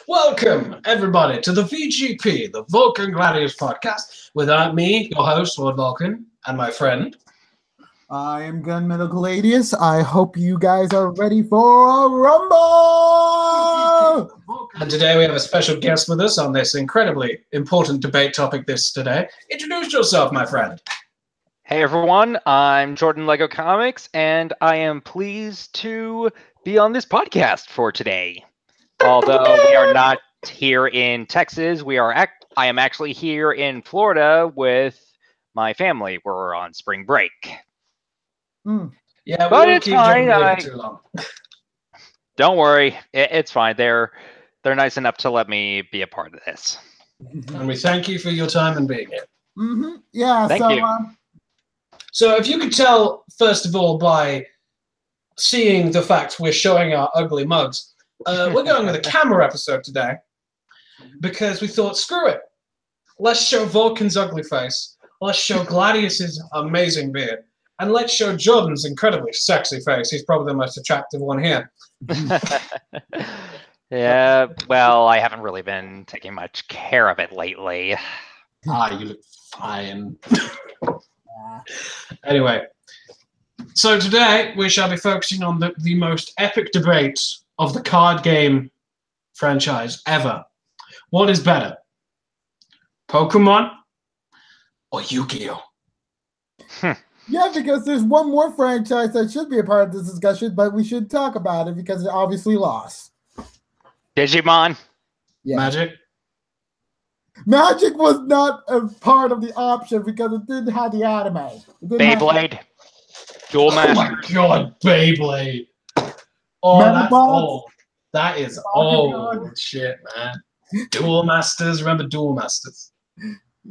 Welcome, everybody, to the VGP, the Vulcan Gladiators podcast, with me, your host, Lord Vulcan, and my friend. I am Gunmetal Gladius. I hope you guys are ready for a rumble! And today we have a special guest with us on this incredibly important debate topic today. Introduce yourself, my friend. Hey everyone, I'm Jordan Lego Comix, and I am pleased to be on this podcast for today. Although we are not here in Texas, I am actually here in Florida with my family. We're on spring break. Yeah, but it's fine. Too long. Don't worry, it's fine. They're nice enough to let me be a part of this. And we thank you for your time and being here. Yeah, thank you. So if you could tell, first of all, by seeing the fact we're showing our ugly mugs, we're going with a camera episode today because we thought, screw it. Let's show Vulcan's ugly face. Let's show Gladius's amazing beard. And let's show Jordan's incredibly sexy face. He's probably the most attractive one here. Yeah, well, I haven't really been taking much care of it lately. You look fine. Anyway, so today we shall be focusing on the most epic debate of the card game franchise ever. What is better, Pokemon or Yu-Gi-Oh? Yeah, because there's one more franchise that should be a part of this discussion, but we should talk about it because it obviously lost. Digimon? Yeah. Magic? Magic was not a part of the option because it didn't have the anime. Beyblade? Duel Masters? Oh my god, Beyblade! Oh, that's old. That is old shit, man. Duel Masters, remember Duel Masters?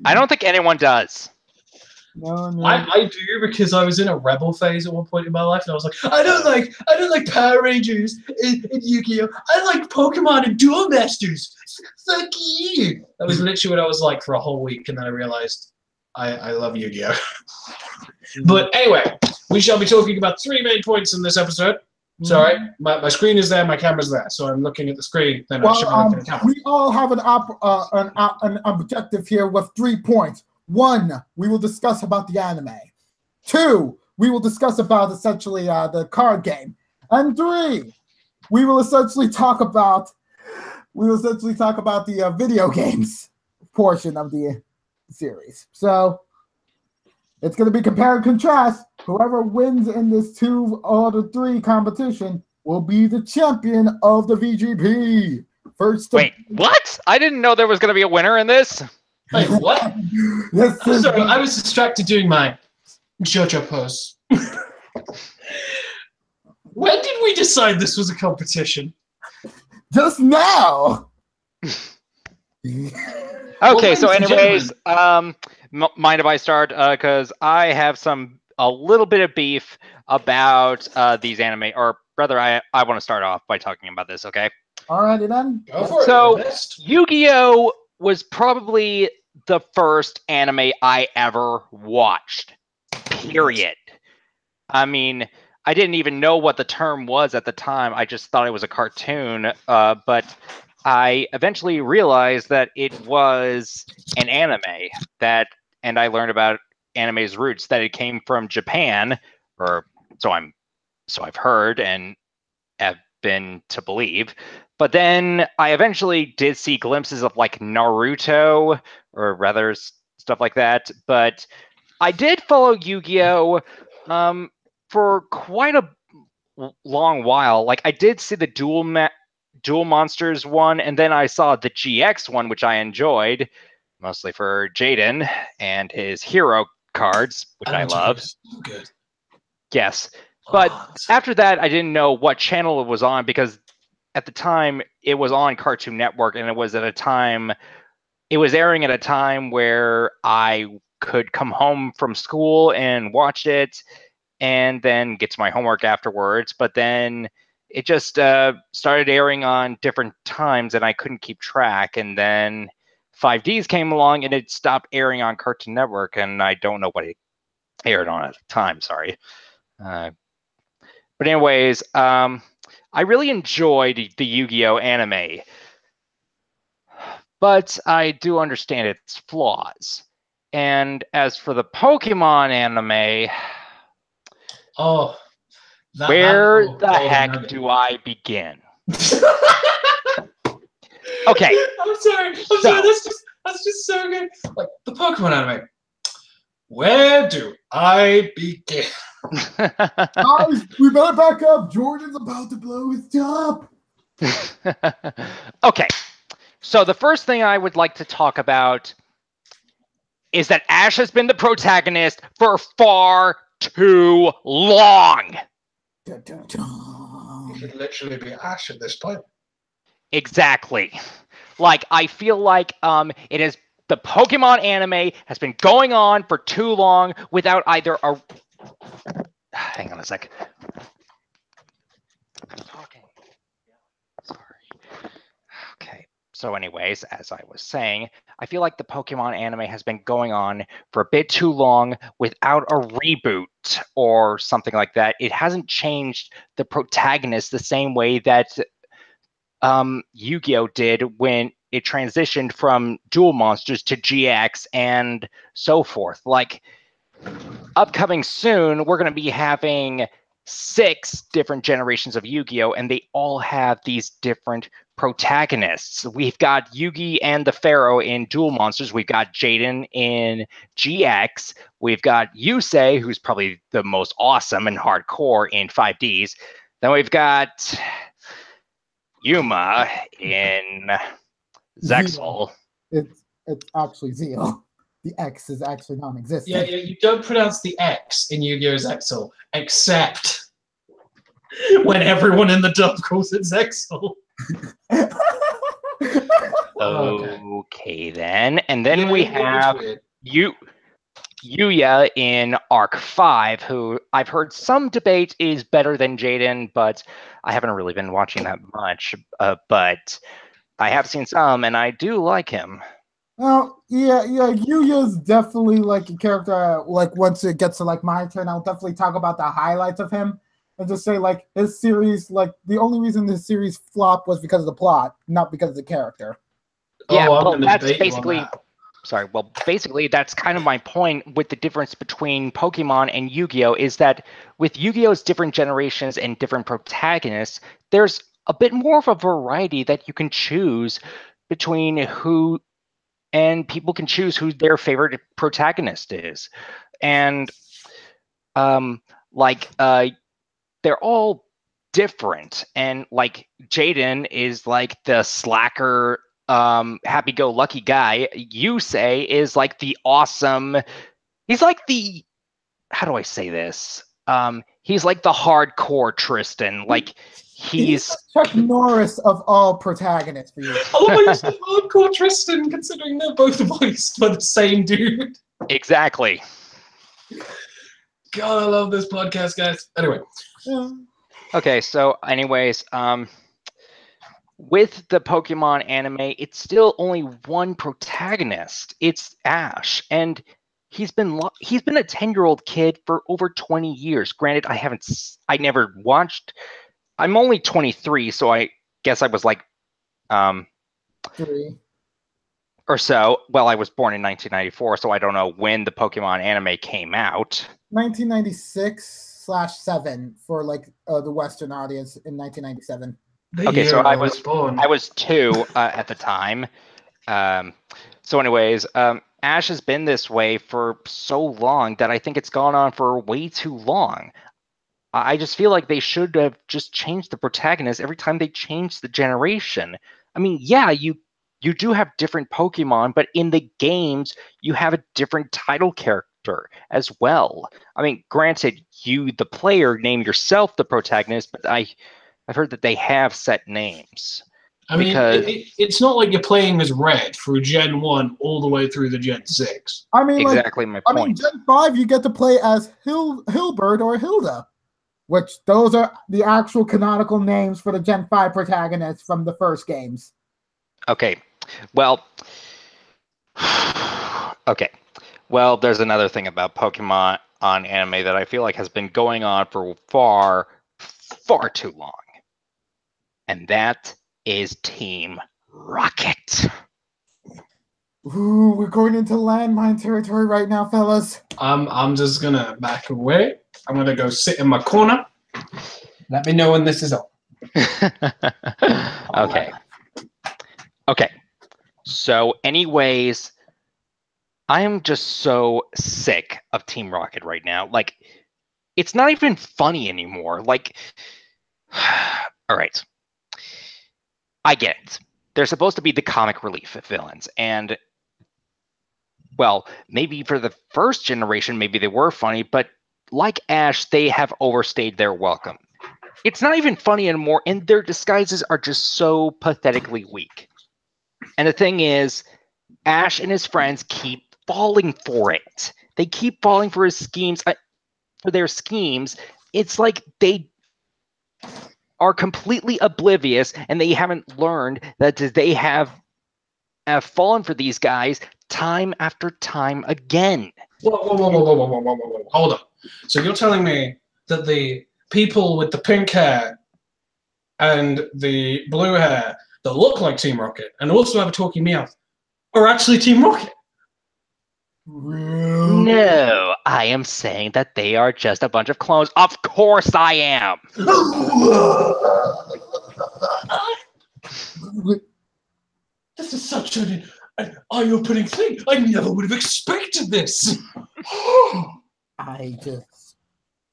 I don't think anyone does. No. I do, because I was in a rebel phase at one point in my life, and I was like, I don't like Power Rangers and Yu-Gi-Oh! I like Pokemon and Duel Masters. Fuck you! That was literally what I was like for a whole week, and then I realized I love Yu-Gi-Oh! But anyway, we shall be talking about three main points in this episode. Sorry, my screen is there, my camera's there, so I'm looking at the screen. Then I should be looking at the camera. We all have an objective here with 3 points. 1, we will discuss about the anime. 2, we will discuss about essentially the card game. And 3, we will essentially talk about the video games portion of the series. So it's going to be compare and contrast. Whoever wins in this 2 out of 3 competition will be the champion of the VGP. Wait, what? I didn't know there was going to be a winner in this. Wait, what? I'm sorry, I was distracted doing my JoJo pose. When did we decide this was a competition? Just now. Okay, so anyways, mind if I start? Because I have a little bit of beef about these anime, or rather, I want to start off by talking about this, okay? Alrighty then. Go for it. So, Yu-Gi-Oh! Was probably the first anime I ever watched, period. I mean, I didn't even know what the term was at the time. I just thought it was a cartoon, but I eventually realized that it was an anime, and I learned about anime's roots, that it came from Japan, or so I've heard and have been to believe. But then I eventually did see glimpses of like Naruto, or rather stuff like that. But I did follow Yu-Gi-Oh! For quite a long while. Like, I did see the Duel Monsters one, and then I saw the GX one, which I enjoyed, mostly for Jaden and his hero cards, which I love. So good. Yes. But after that, I didn't know what channel it was on, because at the time it was on Cartoon Network, and it was airing at a time where I could come home from school and watch it and then get to my homework afterwards. But then it just started airing on different times, and I couldn't keep track. And then 5Ds came along, and it stopped airing on Cartoon Network, and I don't know what it aired on at the time. Sorry. But anyways, I really enjoyed the Yu-Gi-Oh! Anime. but I do understand its flaws. And as for the Pokemon anime, Oh, that where little the golden heck nugget. do I begin? Okay. I'm sorry. That's just so good. Like the Pokemon anime. Where do I begin? Guys, we better back up. Jordan's about to blow his top. Okay. So the first thing I would like to talk about is that Ash has been the protagonist for far too long. Dun, dun, dun. It could literally be Ash at this point. Exactly. Like, I feel like it is the Pokemon anime has been going on for too long without either a hang on a sec. I'm talking. Sorry. Okay. So anyways, as I was saying, I feel like the Pokemon anime has been going on for a bit too long without a reboot or something like that. It hasn't changed the protagonist the same way that Yu-Gi-Oh did when it transitioned from Duel Monsters to GX and so forth. Like, upcoming soon, we're going to be having 6 different generations of Yu-Gi-Oh, and they all have these different protagonists. We've got Yugi and the Pharaoh in Duel Monsters. We've got Jaden in GX. We've got Yusei, who's probably the most awesome and hardcore in 5Ds. Then we've got Yuma in Zexal. It's actually Zeal. The X is actually non-existent. Yeah, you don't pronounce the X in Yu-Gi-Oh! Zexal, except when everyone in the dub calls it Zexal. Okay, then. And then Yeah, we it was have weird. Yuya in Arc 5, who I've heard some debate is better than Jaden, but I haven't really been watching that much. But I have seen some, and I do like him. Well, yeah, Yuya's definitely like a character. Like once it gets to like my turn, I'll definitely talk about the highlights of him and just say like his series. Like the only reason this series flopped was because of the plot, not because of the character. Yeah, I'm well, gonna that's debate you on basically. that. Sorry, well, basically, that's kind of my point with the difference between Pokemon and Yu-Gi-Oh! Is that with Yu-Gi-Oh's different generations and different protagonists, there's a bit more of a variety that you can choose between who, and people can choose who their favorite protagonist is. And, they're all different. And, like, Jaden is, like, the slacker happy-go-lucky guy. Yusei is like the awesome, he's like the, how do I say this, he's like the hardcore Tristan. Like, he's the Chuck Norris of all protagonists for you. I love how you said hardcore Tristan, considering they're both voiced by the same dude. exactly. God, I love this podcast, guys. Anyway, Yeah. Okay, so anyways, with the Pokemon anime, it's still only one protagonist. It's Ash, and he's been a 10-year-old kid for over 20 years. Granted, I never watched. I'm only 23, so I guess I was like 3 or so. Well, I was born in 1994, so I don't know when the Pokemon anime came out. 1996/7 for like the Western audience in 1997. Okay, so I was born. 2 at the time. So anyways, Ash has been this way for so long that I think it's gone on for way too long. I just feel like they should have just changed the protagonist every time they change the generation. I mean, yeah, you do have different Pokemon, but in the games, you have a different title character as well. I mean, granted, you, the player, name yourself the protagonist, but I've heard that they have set names. I mean, because it's not like you're playing as Red through Gen 1 all the way through the Gen 6. I mean, exactly my point. I mean, Gen 5, you get to play as Hilbert or Hilda, which those are the actual canonical names for the Gen 5 protagonists from the first games. Okay, well, there's another thing about Pokemon on anime that I feel like has been going on for far, far too long, and that is Team Rocket. Ooh, we're going into landmine territory right now, fellas. I'm just gonna back away. I'm gonna go sit in my corner. Let me know when this is on. Okay. Okay. So, anyways, I am just so sick of Team Rocket right now. Like, it's not even funny anymore. Like, all right. I get it. They're supposed to be the comic relief villains, and well, maybe for the first generation, maybe they were funny, but like Ash, they have overstayed their welcome. It's not even funny anymore, and their disguises are just so pathetically weak. And the thing is, Ash and his friends keep falling for it. They keep falling for his schemes, for their schemes. It's like they are completely oblivious, and they haven't learned that they have fallen for these guys time after time again. Whoa. Hold on. So you're telling me that the people with the pink hair and the blue hair that look like Team Rocket and also have a talking meow are actually Team Rocket? Really? No, I am saying that they are just a bunch of clones. Of course I am. This is such an eye-opening thing. I never would have expected this.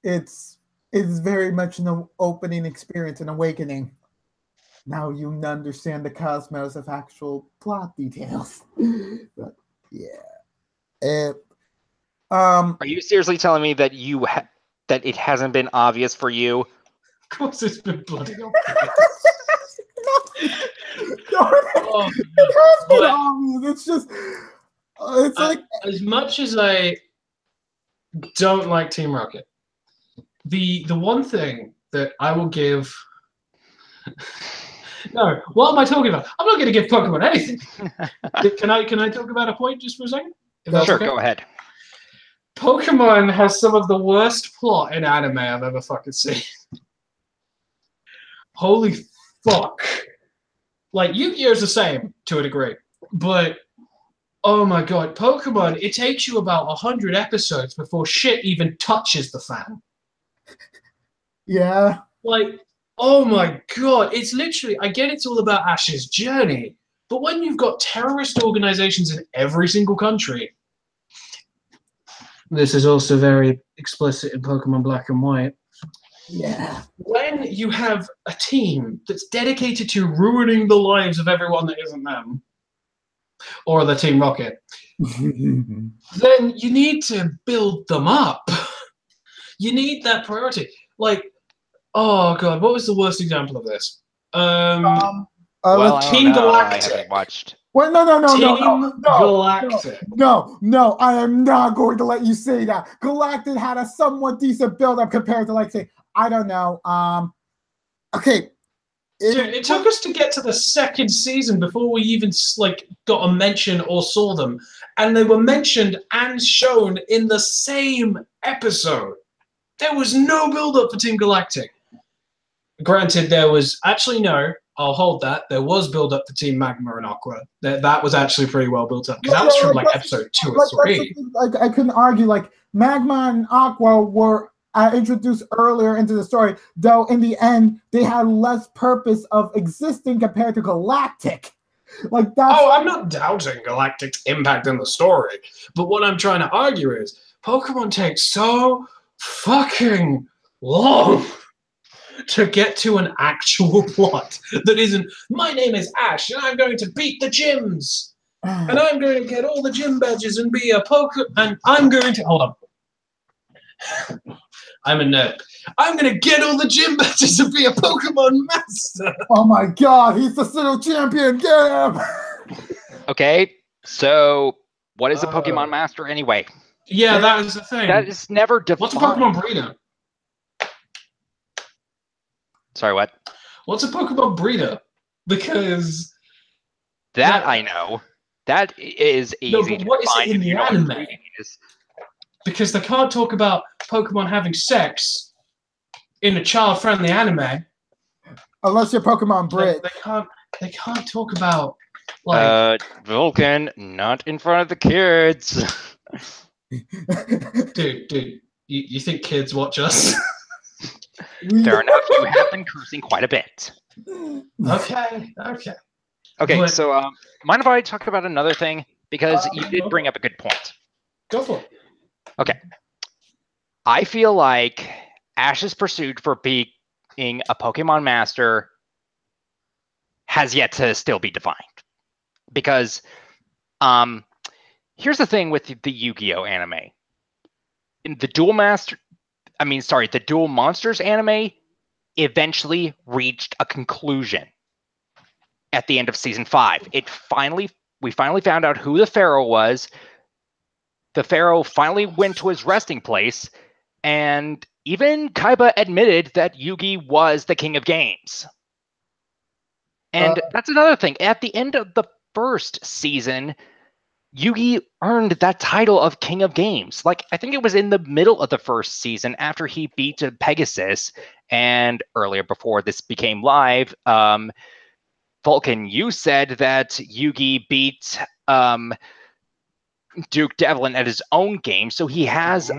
It's very much an opening experience, an awakening. Now you understand the cosmos of actual plot details. But yeah. Are you seriously telling me that that it hasn't been obvious for you? Of course it's been bloody obvious. No, it has been obvious. It's just, it's like as much as I don't like Team Rocket, the one thing that I will give. No, what am I talking about? I'm not going to give Pokemon anything. Can I talk about a point just for a second? Sure, okay? Go ahead. Pokemon has some of the worst plot in anime I've ever fucking seen. Holy fuck. Like, Yu-Gi-Oh's the same, to a degree. But, oh my god, Pokemon, it takes you about 100 episodes before shit even touches the fan. Yeah. Like, oh my god, it's literally, I get it's all about Ash's journey, but when you've got terrorist organizations in every single country, this is also very explicit in Pokemon Black and White. Yeah. When you have a team that's dedicated to ruining the lives of everyone that isn't them, or the Team Rocket, then you need to build them up. You need that priority. Like, oh god, what was the worst example of this? Well, Team Galactic. I haven't watched. Well, Team Galactic. No, I am not going to let you say that. Galactic had a somewhat decent build-up compared to, like, say, I don't know. Okay. It took us to get to the second season before we even like got a mention or saw them, and they were mentioned and shown in the same episode. There was no build-up for Team Galactic. Granted, there was actually no. I'll hold that. There was build-up for Team Magma and Aqua. That was actually pretty well built up because that was from like episode 2 or 3. Like, I couldn't argue. Like, Magma and Aqua were introduced earlier into the story, though in the end they had less purpose of existing compared to Galactic. Like, that's... Oh, I'm not doubting Galactic's impact in the story, but what I'm trying to argue is Pokemon takes so fucking long to get to an actual plot that isn't, my name is Ash and I'm going to beat the gyms and I'm going to get all the gym badges and be a and I'm going to, hold on. I'm a nerd. I'm going to get all the gym badges and be a Pokemon master. Oh my god, he's the Sinnoh champion, get him! Okay, so what is a Pokemon master anyway? Yeah, that is the thing. That is never defined. What's a Pokemon breeder? Sorry, what? What's a Pokemon breeder? Because that I know. That is easy to what is find it in if the you know what anime? breeding is. Because they can't talk about Pokemon having sex in a child-friendly anime. Unless you're Pokemon Bridge. They can't talk about Like, Vulcan, not in front of the kids. dude, you think kids watch us? Fair enough. You have been cursing quite a bit. Okay. Okay, But- so mind if I talk about another thing? Because you did bring up a good point. Go for it. Okay. I feel like Ash's pursuit for being a Pokemon master has yet to still be defined. Because here's the thing with the Yu-Gi-Oh anime. In the Duel Monsters anime eventually reached a conclusion at the end of season 5. We finally found out who the Pharaoh was. The Pharaoh finally went to his resting place, and even Kaiba admitted that Yugi was the king of games. And that's another thing. At the end of the first season, Yugi earned that title of king of games. Like, I think it was in the middle of the first season after he beat Pegasus, and earlier before this became live, Vulcan, you said that Yugi beat Duke Devlin at his own game, so he has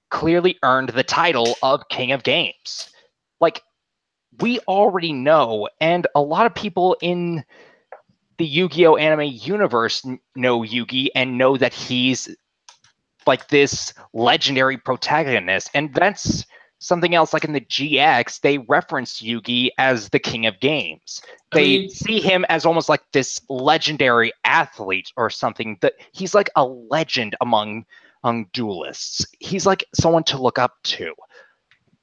clearly earned the title of King of Games. Like, we already know, and a lot of people in the Yu-Gi-Oh! Anime universe know Yugi and know that he's like this legendary protagonist, and that's something else. Like in the GX, they reference Yugi as the king of games. They see him as almost like this legendary athlete or something. That he's like a legend among duelists. He's like someone to look up to.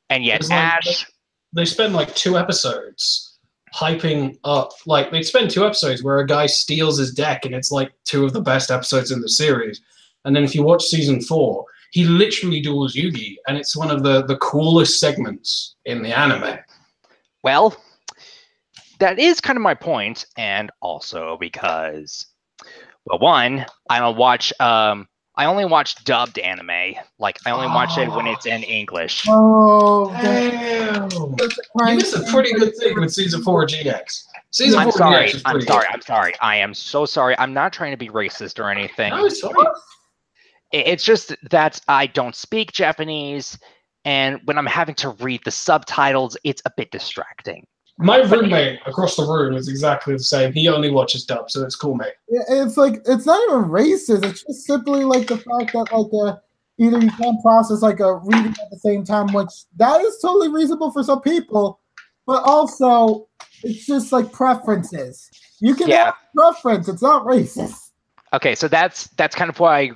And yet Ash, they spend like 2 episodes hyping up. Like, they spend 2 episodes where a guy steals his deck, and it's like 2 of the best episodes in the series. And then if you watch season 4, he literally duels Yugi, and it's one of the coolest segments in the anime. Well, that is kind of my point, and also because, well, one, I only watch dubbed anime. Like, I only watch it when it's in English. Oh, damn! You missed a pretty good thing with season 4 GX. Season 4 GX is pretty good. I'm sorry. I am so sorry. I'm not trying to be racist or anything. No, it's fine. It's just that I don't speak Japanese, and when I'm having to read the subtitles, it's a bit distracting. My roommate across the room is exactly the same. He only watches dub, so it's cool, mate. Yeah, it's like, it's not even racist. It's just simply like the fact that like either you can't process like a reading at the same time, which that is totally reasonable for some people, but also it's just like preferences. You can have preference. It's not racist. Okay, so that's kind of why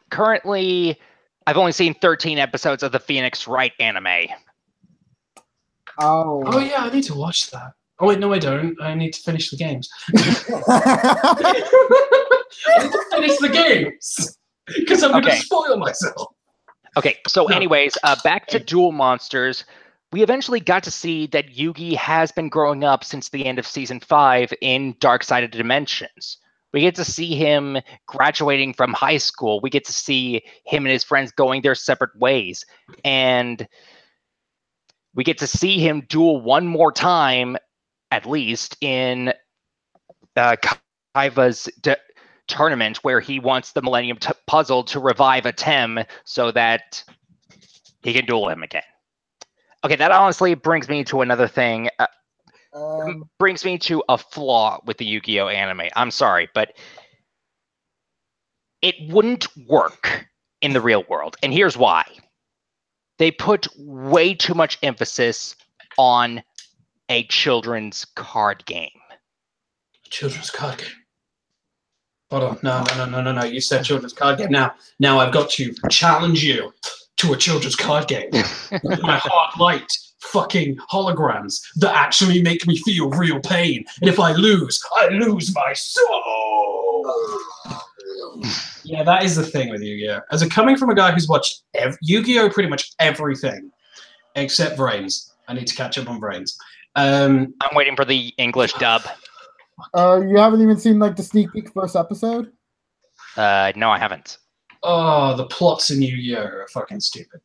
currently I've only seen 13 episodes of the Phoenix Wright anime. Oh yeah, I need to watch that. Oh wait, no, I don't. I need to finish the games. I need to finish the games because I'm going to spoil myself. Okay, so anyways, back to Duel Monsters. We eventually got to see that Yugi has been growing up since the end of season 5 in Dark-Sided Dimensions. We get to see him graduating from high school. We get to see him and his friends going their separate ways. And we get to see him duel one more time, at least, in Kaiba's tournament, where he wants the Millennium Puzzle to revive a Tem so that he can duel him again. Okay, that honestly brings me to another thing. Brings me to a flaw with the Yu-Gi-Oh! Anime. I'm sorry, but it wouldn't work in the real world. And here's why. They put way too much emphasis on a children's card game. Children's card game. Hold on. No. You said children's card game. Now I've got to challenge you to a children's card game. With my heart light fucking holograms that actually make me feel real pain. And if I lose my soul. Yeah, that is the thing with Yu-Gi-Oh! As coming from a guy who's watched Yu-Gi-Oh! Pretty much everything except Brains. I need to catch up on Brains. I'm waiting for the English dub. You haven't even seen like the sneak peek first episode? No, I haven't. Oh, the plots in Yu-Gi-Oh! Are fucking stupid.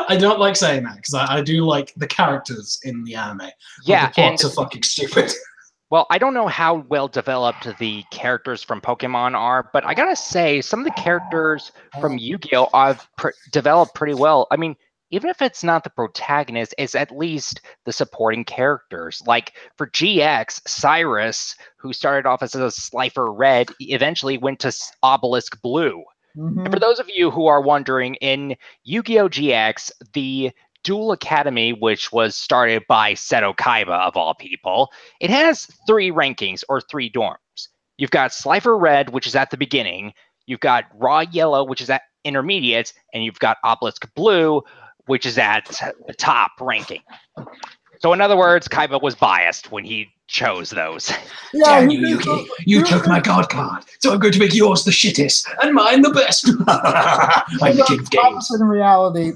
I don't like saying that because I do like the characters in the anime. Yeah, the plots are fucking stupid. Well, I don't know how well developed the characters from Pokemon are, but I gotta say, some of the characters from Yu-Gi-Oh! Have developed pretty well. I mean, even if it's not the protagonist, it's at least the supporting characters. Like for GX, Cyrus, who started off as a Slifer Red, eventually went to Obelisk Blue. And for those of you who are wondering, in Yu-Gi-Oh! GX, the Duel Academy, which was started by Seto Kaiba, of all people, it has 3 rankings, or 3 dorms. You've got Slifer Red, which is at the beginning. You've got Raw Yellow, which is at intermediate. And you've got Obelisk Blue, which is at the top ranking. So in other words, Kaiba was biased when he chose those. Yeah, Damn you, Yuki. You took my god card, so I'm going to make yours the shittest and mine the best. I'm the king of games. In reality,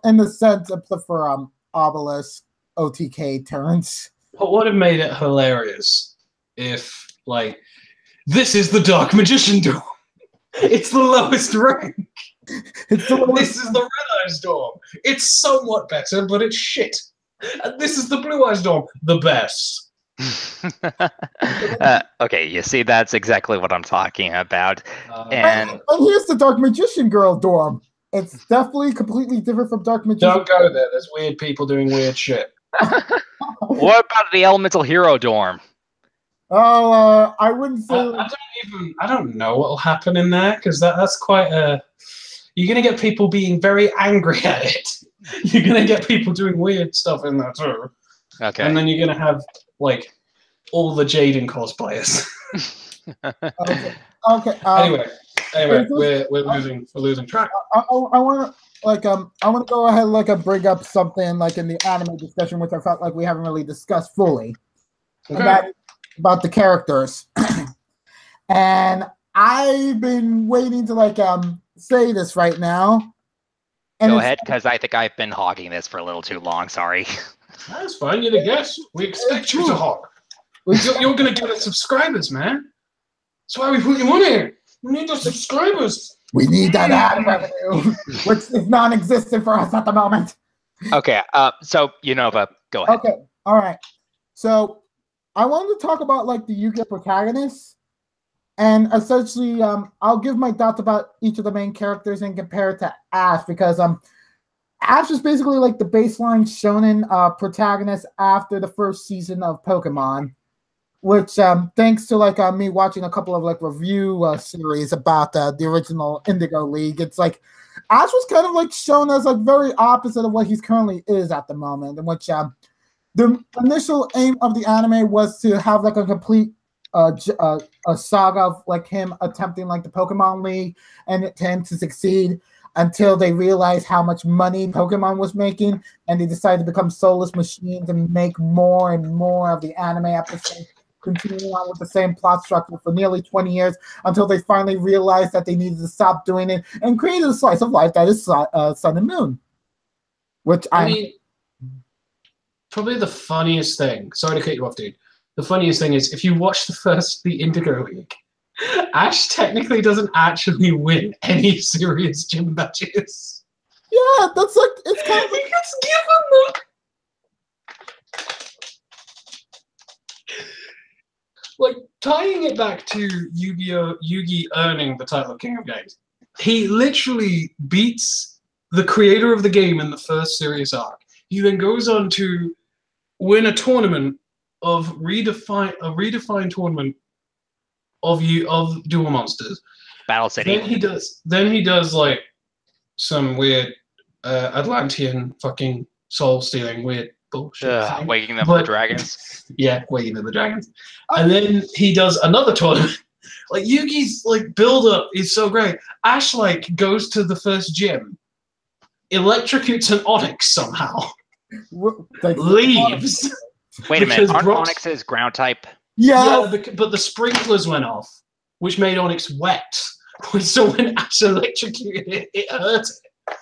in the sense of for Obelisk OTK turns. What would have made it hilarious if, like, this is the Dark Magician Dorm. It's the lowest rank. This is the Red Eyes Dorm. It's somewhat better, but it's shit. And this is the Blue Eyes Dorm, the best. Okay, you see, that's exactly what I'm talking about. And here's the Dark Magician Girl dorm. It's definitely completely different from Dark Magician. Don't go there. There's weird people doing weird shit. What about the Elemental Hero dorm? Oh, I wouldn't say. I don't know what'll happen in there, because that's quite a. You're gonna get people being very angry at it. You're gonna get people doing weird stuff in there too. Okay. And then you're gonna have like all the Jaden cosplayers. Okay. Anyway, we're losing track. I want to go ahead and bring up something like in the anime discussion, which I felt like we haven't really discussed fully. Okay. About the characters. And I've been waiting to say this right now. And go ahead, because I think I've been hogging this for a little too long. Sorry. That's fine. You're the guest. We expect you to hog. You're going to get us subscribers, man. That's why we put you on here. We need those subscribers. We need that ad revenue, which is non-existent for us at the moment. Okay. So, Unova, go ahead. Okay. All right. So I wanted to talk about the Yu-Gi-Oh! Protagonists. And essentially, I'll give my thoughts about each of the main characters and compare it to Ash, because Ash is basically the baseline shonen protagonist after the first season of Pokemon, which thanks to me watching a couple of review series about the original Indigo League, it's Ash was kind of shown as very opposite of what he's currently is at the moment, in which the initial aim of the anime was to have a complete a saga of him attempting the Pokemon League and him to succeed until they realized how much money Pokemon was making, and they decided to become soulless machines and make more and more of the anime episodes, continuing on with the same plot structure for nearly 20 years until they finally realized that they needed to stop doing it and created a slice of life that is Sun and Moon. Which I mean, probably the funniest thing. Sorry to cut you off, dude. The funniest thing is, if you watch the Indigo League, Ash technically doesn't actually win any serious gym matches. Yeah, that's it's kind of he gets given them. Tying it back to Yugi earning the title of King of Games, he literally beats the creator of the game in the first serious arc. He then goes on to win a tournament of a redefined tournament of Duel Monsters. Battle City. Then he does some weird Atlantean fucking soul stealing weird bullshit. Waking up the dragons. Yeah, waking up the dragons. And then he does another tournament. Yugi's build up is so great. Ash goes to the first gym, electrocutes an Onyx somehow, leaves. Wait a minute, aren't Onyx's ground type? Yeah, but the sprinklers went off, which made Onyx wet. So when Ash electrocuted it, it hurt it.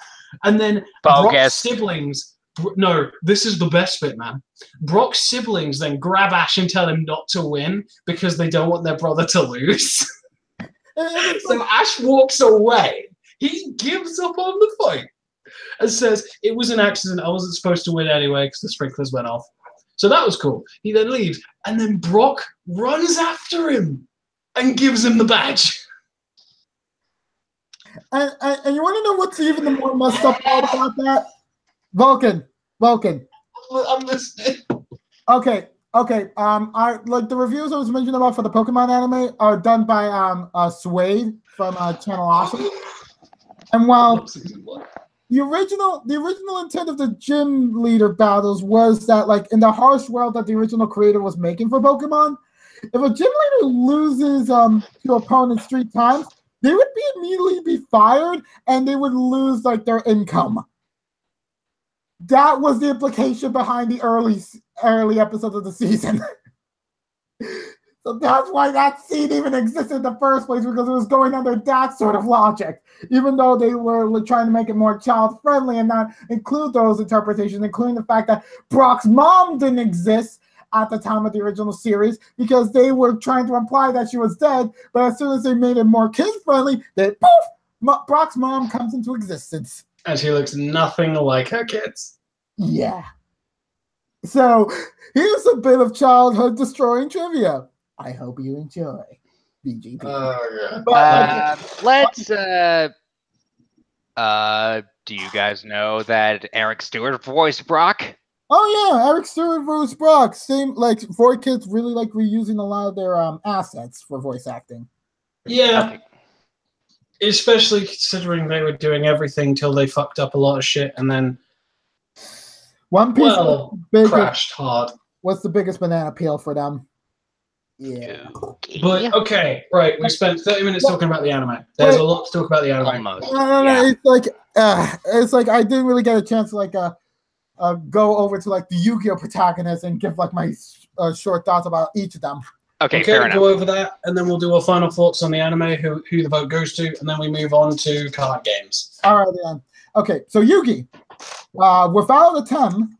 And then Brock's siblings... No, this is the best bit, man. Brock's siblings then grab Ash and tell him not to win because they don't want their brother to lose. So Ash walks away. He gives up on the fight and says, it was an accident. I wasn't supposed to win anyway because the sprinklers went off. So that was cool. He then leaves, and then Brock runs after him and gives him the badge. And you want to know what's even the more messed up part about that? Vulcan. I'm listening. Okay. Like the reviews I was mentioning about for the Pokemon anime are done by Suede from Channel Awesome. And while the original intent of the gym leader battles was that, like, in the harsh world that the original creator was making for Pokemon, if a gym leader loses to opponents 3 times, they would immediately be fired and they would lose like their income. That was the implication behind the early episodes of the season. So that's why that scene even existed in the first place, because it was going under that sort of logic. Even though they were trying to make it more child-friendly and not include those interpretations, including the fact that Brock's mom didn't exist at the time of the original series, because they were trying to imply that she was dead, but as soon as they made it more kid-friendly, then poof, Brock's mom comes into existence. And she looks nothing like her kids. Yeah. So here's a bit of childhood-destroying trivia. I hope you enjoy VGP. Oh, yeah. Let's. Do you guys know that Eric Stewart voiced Brock? Oh yeah, Eric Stewart voiced Brock. Same, like, 4Kids really like reusing a lot of their assets for voice acting. Yeah. Okay. Especially considering they were doing everything till they fucked up a lot of shit and then crashed hard. What's the biggest banana peel for them? Yeah. But okay, right. We spent 30 minutes talking about the anime. There's a lot to talk about the anime. Almost. No. It's like I didn't really get a chance to go over to like the Yu-Gi-Oh protagonist and give like my short thoughts about each of them. Okay, fair enough. Go over that, and then we'll do our final thoughts on the anime, who the vote goes to, and then we move on to card games. All right, then. Okay, so Yugi, without a Tem,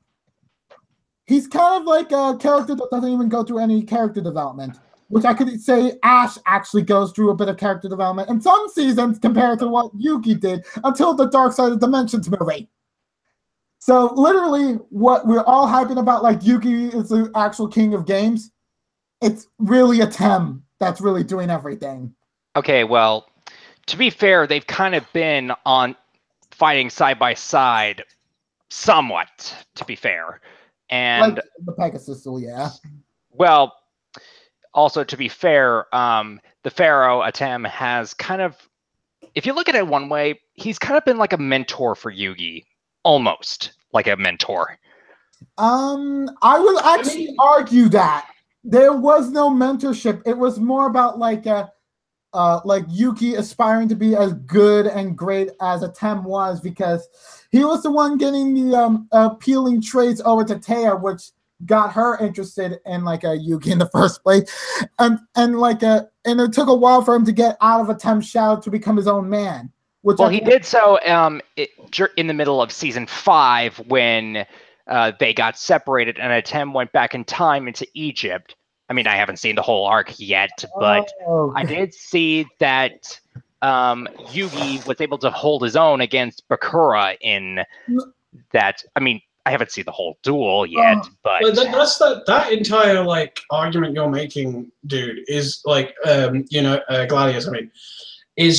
he's kind of like a character that doesn't even go through any character development, which I could say Ash actually goes through a bit of character development in some seasons compared to what Yugi did until the Dark Side of Dimensions movie. So literally, what we're all hyping about, like Yugi is the actual king of games, it's really a Tem that's really doing everything. Okay, well, to be fair, they've kind of been on fighting side by side, somewhat. To be fair, and like the Pegasus, yeah. Well, also to be fair, the Pharaoh Atem has kind of, if you look at it one way, he's kind of been like a mentor for Yugi, almost like a mentor. I will actually argue that there was no mentorship. It was more about like Yuki aspiring to be as good and great as Atem was, because he was the one getting the appealing traits over to Taya, which got her interested in like Yuki in the first place, and it took a while for him to get out of Atem's shadow to become his own man. He did so in the middle of season 5 when they got separated and Atem went back in time into Egypt. I mean, I haven't seen the whole arc yet, but I did see that Yugi was able to hold his own against Bakura in that. I mean, I haven't seen the whole duel yet, but that's that entire like argument you're making, dude, is like Gladius. I mean, is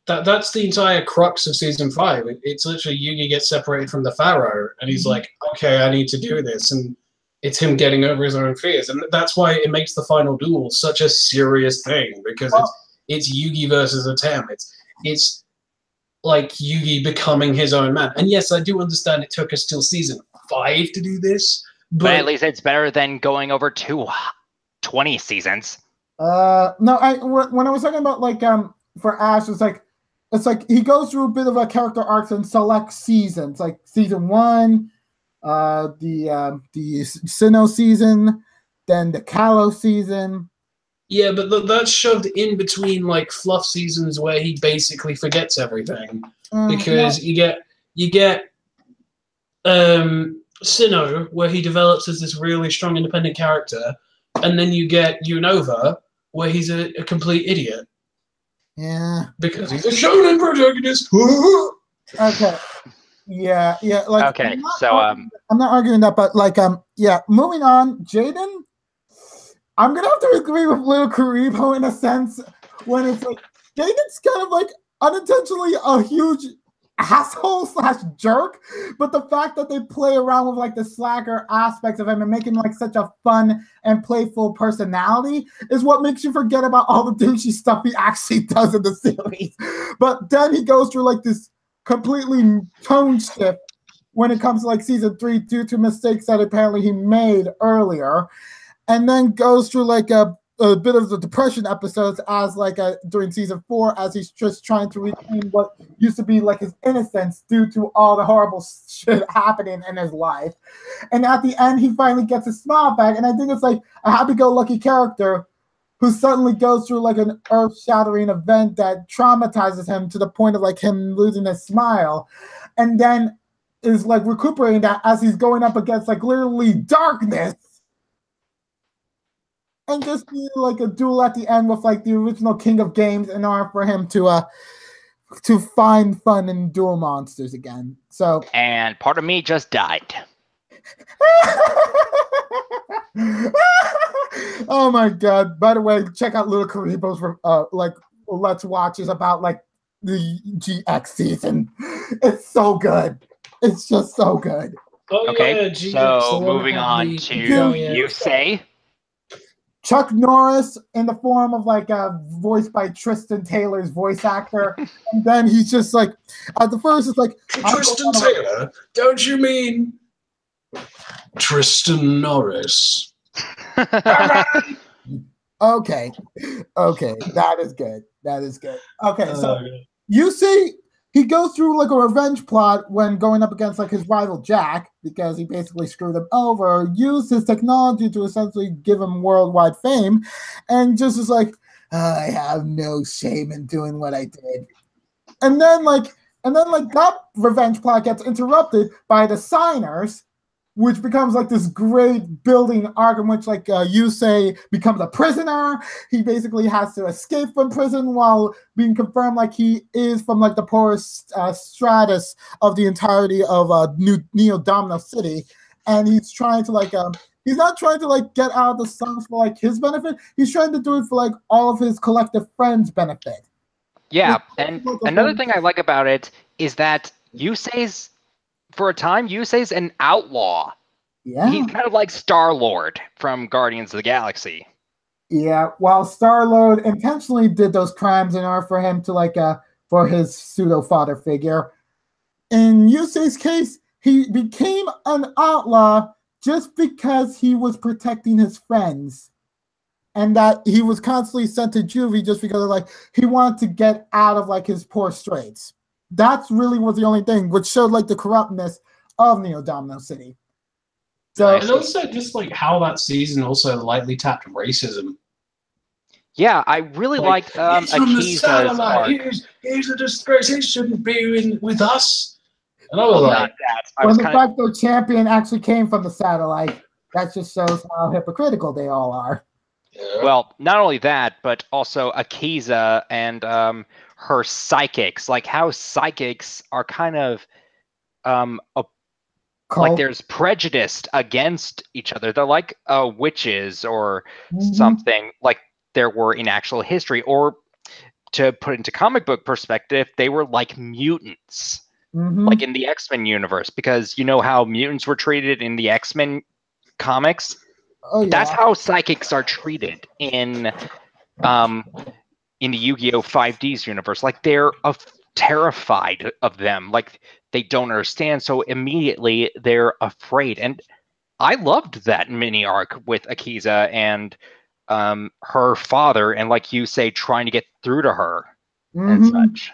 that's the entire crux of season 5. It's literally Yugi gets separated from the Pharaoh, and he's like, okay, I need to do this, and it's him getting over his own fears, and that's why it makes the final duel such a serious thing, because it's Yugi versus Atem. It's like Yugi becoming his own man. And yes, I do understand it took us till season 5 to do this, but at least it's better than going over 20 seasons. No, when I was talking about like for Ash, it's like he goes through a bit of a character arcs in select seasons, like season 1, the Sinnoh season, then the Kalos season. Yeah, but that's shoved in between like fluff seasons where he basically forgets everything, because you get Sinnoh, where he develops as this really strong independent character, and then you get Unova, where he's a complete idiot. Yeah, because he's a shonen protagonist. Okay. Yeah, yeah. Like, Okay, so I'm not arguing that, but like, yeah. Moving on, Jaden. I'm gonna have to agree with Little Karibo in a sense when it's like Jaden's kind of like unintentionally a huge asshole slash jerk, but the fact that they play around with like the slacker aspects of him and make him like such a fun and playful personality is what makes you forget about all the douchey stuff he actually does in the series. But then he goes through like this completely tone shift when it comes to like season 3 due to mistakes that apparently he made earlier, and then goes through like a bit of the depression episodes as like during season 4 as he's just trying to reclaim what used to be like his innocence due to all the horrible shit happening in his life. And at the end, he finally gets his smile back, and I think it's like a happy-go-lucky character who suddenly goes through like an earth-shattering event that traumatizes him to the point of like him losing his smile, and then is like recuperating that as he's going up against like literally darkness. And just be like a duel at the end with like the original King of Games in order for him to find fun in duel monsters again. So and part of me just died. Oh my god! By the way, check out Little Karibo's like Let's Watches about like the GX season. It's so good. It's just so good. Oh, Okay, yeah, GX, so moving on to you say. Chuck Norris in the form of like a voiced by Tristan Taylor's voice actor, and then he's just like at the first it's like Tristan Taylor. Don't you mean Tristan Norris? Okay, that is good. That is good. Okay, so you see, he goes through like a revenge plot when going up against like his rival Jack because he basically screwed him over, used his technology to essentially give him worldwide fame, and just is like, I have no shame in doing what I did. And then that revenge plot gets interrupted by the Signers, which becomes like this great building arc in which like Yusei becomes a prisoner. He basically has to escape from prison while being confirmed like he is from like the poorest stratus of the entirety of Neo Domino City. And he's trying to like, he's not trying to like get out of the slums for like his benefit. He's trying to do it for like all of his collective friends' benefit. Yeah, and another thing I like about it is that Yusei's for a time, Yusei's an outlaw. Yeah. He's kind of like Star-Lord from Guardians of the Galaxy. Yeah, while Star-Lord intentionally did those crimes in order for him to like for his pseudo-father figure. In Yusei's case, he became an outlaw just because he was protecting his friends. And that he was constantly sent to juvie just because of, like he wanted to get out of like his poor straits. That's really was the only thing, which showed like the corruptness of Neo Domino City. So, and also just like how that season also lightly tapped racism. Yeah, I really liked Akiza's arc. He's a disgrace. He shouldn't be with us. And I was like, the fact their champion actually came from the satellite, that just shows how hypocritical they all are. Yeah. Well, not only that, but also Akiza and her psychics, like how psychics are kind of like there's prejudice against each other. They're like witches or something like there were in actual history, or to put it into comic book perspective, they were like mutants, like in the X-Men universe, because you know how mutants were treated in the X-Men comics. Oh, yeah. That's how psychics are treated in the Yu-Gi-Oh! 5D's universe. Like they're terrified of them. Like they don't understand, so immediately they're afraid. And I loved that mini arc with Akiza and her father, and like you say, trying to get through to her and such.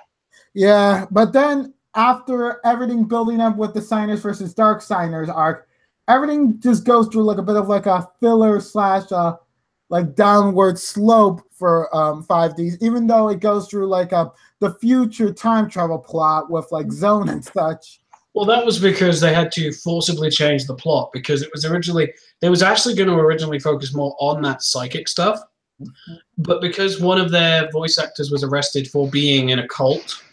Yeah, but then after everything building up with the Signers versus Dark Signers arc, everything just goes through like a bit of like a filler slash like downward slope for 5Ds, even though it goes through like the future time travel plot with like Zone and such. Well, that was because they had to forcibly change the plot, because it was originally, they was actually going to originally focus more on that psychic stuff, but because one of their voice actors was arrested for being in a cult,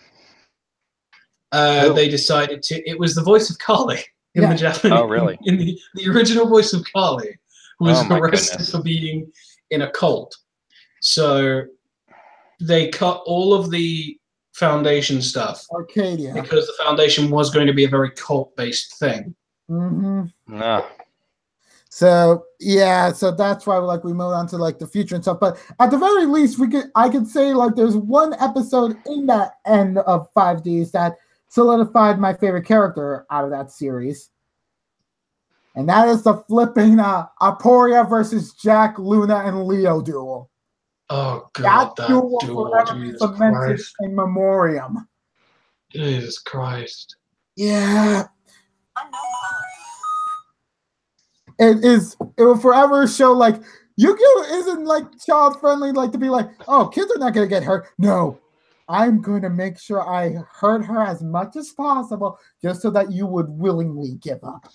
They decided to. It was the voice of Kali in the Japanese. Oh, really? In the original voice of Kali was arrested goodness. for being in a cult. So they cut all of the Foundation stuff. Arcadia. Because the Foundation was going to be a very cult-based thing. So yeah, so that's why like we moved on to like the future and stuff. But at the very least, I could say like there's one episode in that end of 5Ds that solidified my favorite character out of that series. And that is the flipping Aporia versus Jack, Luna, and Leo duel. Oh god, that duel, Jesus Christ. In memoriam. Jesus Christ. Yeah. It will forever show like Yu-Gi-Oh! Isn't like child friendly, like to be like, oh, kids are not gonna get hurt. No. I'm gonna make sure I hurt her as much as possible just so that you would willingly give up.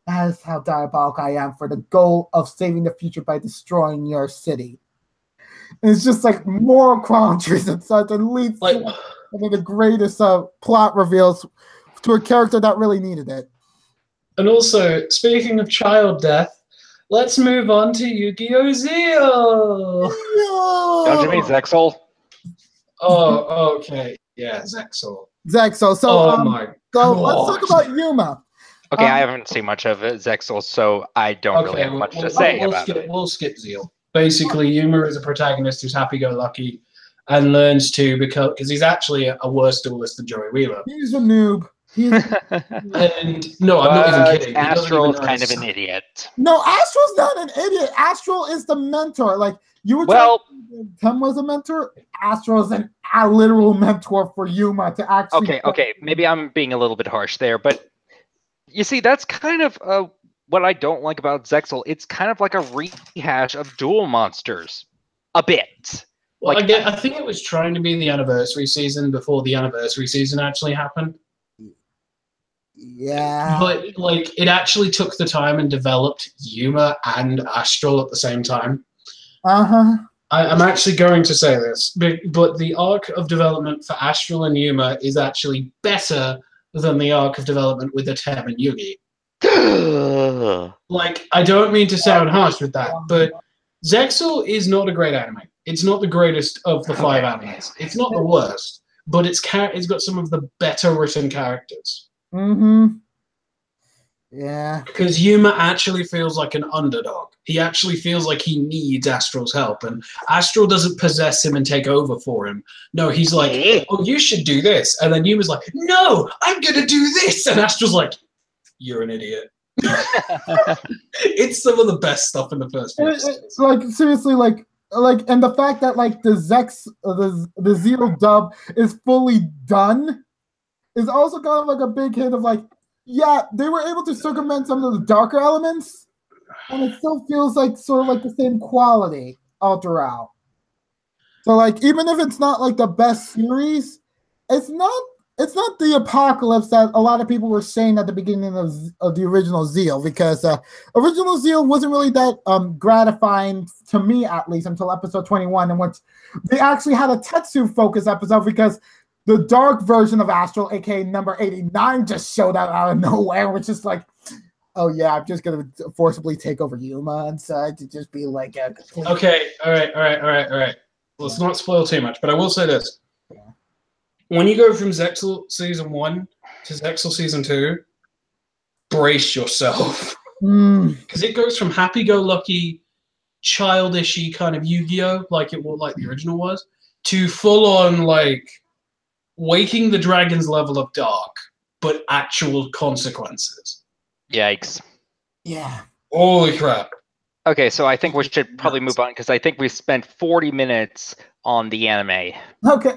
That is how diabolical I am for the goal of saving the future by destroying your city. And it's just like moral quandaries and such, and leads to one of the greatest plot reveals to a character that really needed it. And also, speaking of child death, let's move on to Yu-Gi-Oh! Zeal! Don't you mean Zexal? Oh, okay. Yeah, Zexal. Zexal. So, my so God. let's talk about Yuma. Okay, I haven't seen much of Zexal, so I don't really have much to say about it. We'll skip Zeal. Basically, Yuma is a protagonist who's happy-go-lucky and learns to become, because he's actually a worse duelist than Joey Wheeler. He's a noob. And no, I'm not even kidding. Astral is kind of an idiot. No, Astral's not an idiot. Astral is the mentor. Like you were Tim was a mentor. Astral is a literal mentor for Yuma to actually. Okay. Maybe I'm being a little bit harsh there, but you see, that's kind of what I don't like about Zexal. It's kind of like a rehash of Duel Monsters, a bit. Well, I think it was trying to be the anniversary season before the anniversary season actually happened. Yeah. But like it actually took the time and developed Yuma and Astral at the same time. Uh-huh. I'm actually going to say this, but the arc of development for Astral and Yuma is actually better than the arc of development with Atem and Yugi. Like, I don't mean to sound harsh with that, but Zexal is not a great anime. It's not the greatest of the 5 animes. It's not the worst, but it's got some of the better written characters. Mm-hmm. Yeah. Because Yuma actually feels like an underdog. He actually feels like he needs Astral's help, and Astral doesn't possess him and take over for him. No, he's like, oh, you should do this. And then Yuma's like, no, I'm going to do this. And Astral's like, you're an idiot. It's some of the best stuff in the first place. Like, seriously, like, and the fact that, like, the Zeal dub is fully done is also kind of like a big hit of, like, yeah, they were able to circumvent some of the darker elements, and it still feels like sort of like the same quality all throughout. So, like, even if it's not like the best series, it's not the apocalypse that a lot of people were saying at the beginning of the original Zeal, because original Zeal wasn't really that gratifying to me, at least until episode 21, in which they actually had a Tetsu focus episode, because the dark version of Astral, aka number 89, just showed up out of nowhere, which is like, oh yeah, I'm just gonna forcibly take over Yuma inside to just be like a okay, all right. Let's not spoil too much, but I will say this. When you go from Zexal Season 1 to Zexal Season 2, brace yourself. Because it goes from happy-go-lucky, childishy kind of Yu-Gi-Oh! Like the original was, to full-on, like, Waking the Dragon's level of dark, but actual consequences. Yikes. Yeah. Holy crap. Okay, so I think we should probably move on, because I think we spent 40 minutes on the anime. Okay.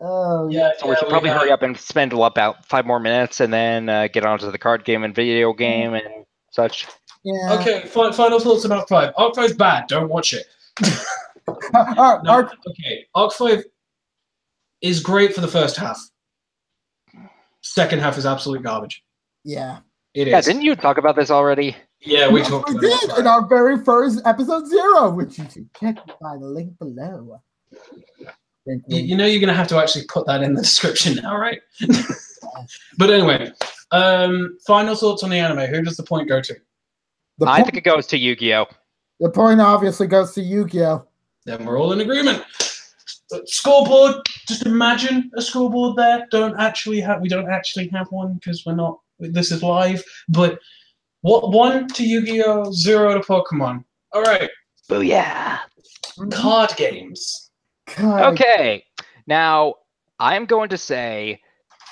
Oh, yeah. So we should probably hurry up and spend about 5 more minutes, and then get on to the card game and video game and such. Yeah. Okay, final thoughts on Arc 5. Arc 5 is bad. Don't watch it. Okay, Arc 5 is great for the first half. Second half is absolute garbage. Yeah. It is. Yeah, didn't you talk about this already? Yeah, we talked about it. We did in our very first episode 0, which you should check by the link below. Wink, wink. You know you're going to have to actually put that in the description now, right? But anyway, final thoughts on the anime. Who does the point go to? I think it goes to Yu-Gi-Oh! The point obviously goes to Yu-Gi-Oh! Then we're all in agreement. Scoreboard. Just imagine a scoreboard there. We don't actually have one because we're not. This is live. But 1 to Yu-Gi-Oh, 0 to Pokemon. All right. Booyah! Card games. Okay. Now I'm going to say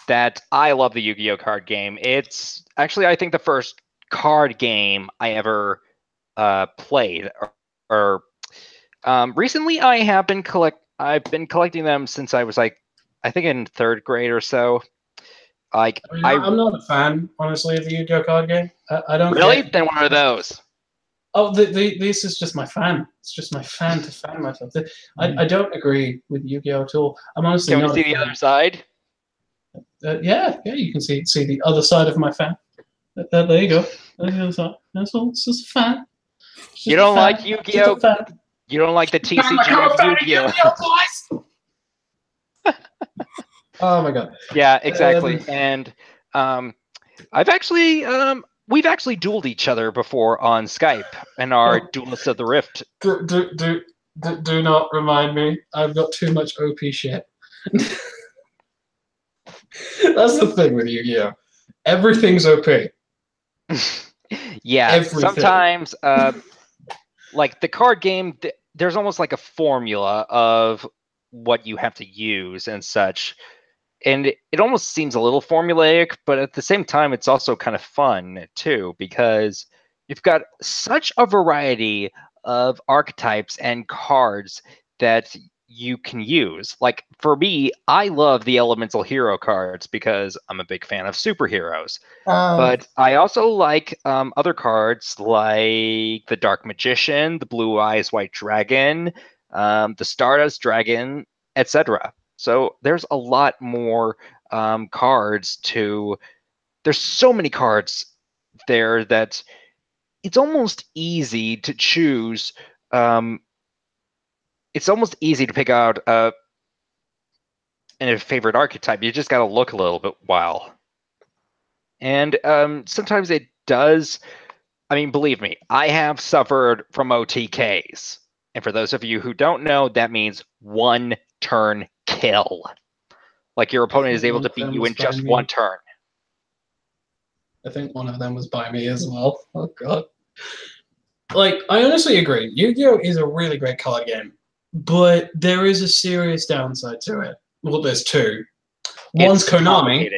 that I love the Yu-Gi-Oh card game. It's actually, I think, the first card game I ever played. Recently, I've been collecting them since I was like, I think in 3rd grade or so. Like, I'm not a fan, honestly, of the Yu-Gi-Oh card game. I don't really. get... Then what are those? Oh, this is just my fan. It's just my fan to fan myself. I don't agree with Yu-Gi-Oh at all. I'm honestly Can we not. see the other side? Yeah, you can see the other side of my fan. There you go. There's the other side. That's all. It's just a fan. Just You don't a fan. like Yu-Gi-Oh? You don't like the TCG of Yu-Gi-Oh? Oh my god. Yeah, exactly. And we've actually dueled each other before on Skype in our Duelists of the Rift. Do not remind me. I've got too much OP shit. That's the thing with Yu-Gi-Oh. Everything's OP. Yeah, Everything. sometimes like the card game, there's almost like a formula of what you have to use and such. And it almost seems a little formulaic, but at the same time, it's also kind of fun too, because you've got such a variety of archetypes and cards that you can use. Like for me, I love the elemental hero cards because I'm a big fan of superheroes. But I also like other cards like the Dark Magician, the Blue Eyes White Dragon, the Stardust Dragon, etc. So there's a lot more cards to. There's so many cards there that it's almost easy to choose. It's almost easy to pick out a favorite archetype. You just got to look a little bit while. And sometimes it does. I mean, believe me, I have suffered from OTKs. And for those of you who don't know, that means 1 turn kill. Like your opponent is able to beat you in just 1 turn. I think one of them was by me as well. Oh god. Like, I honestly agree. Yu-Gi-Oh is a really great card game, but there is a serious downside to it. Well, there's 2. One's Konami.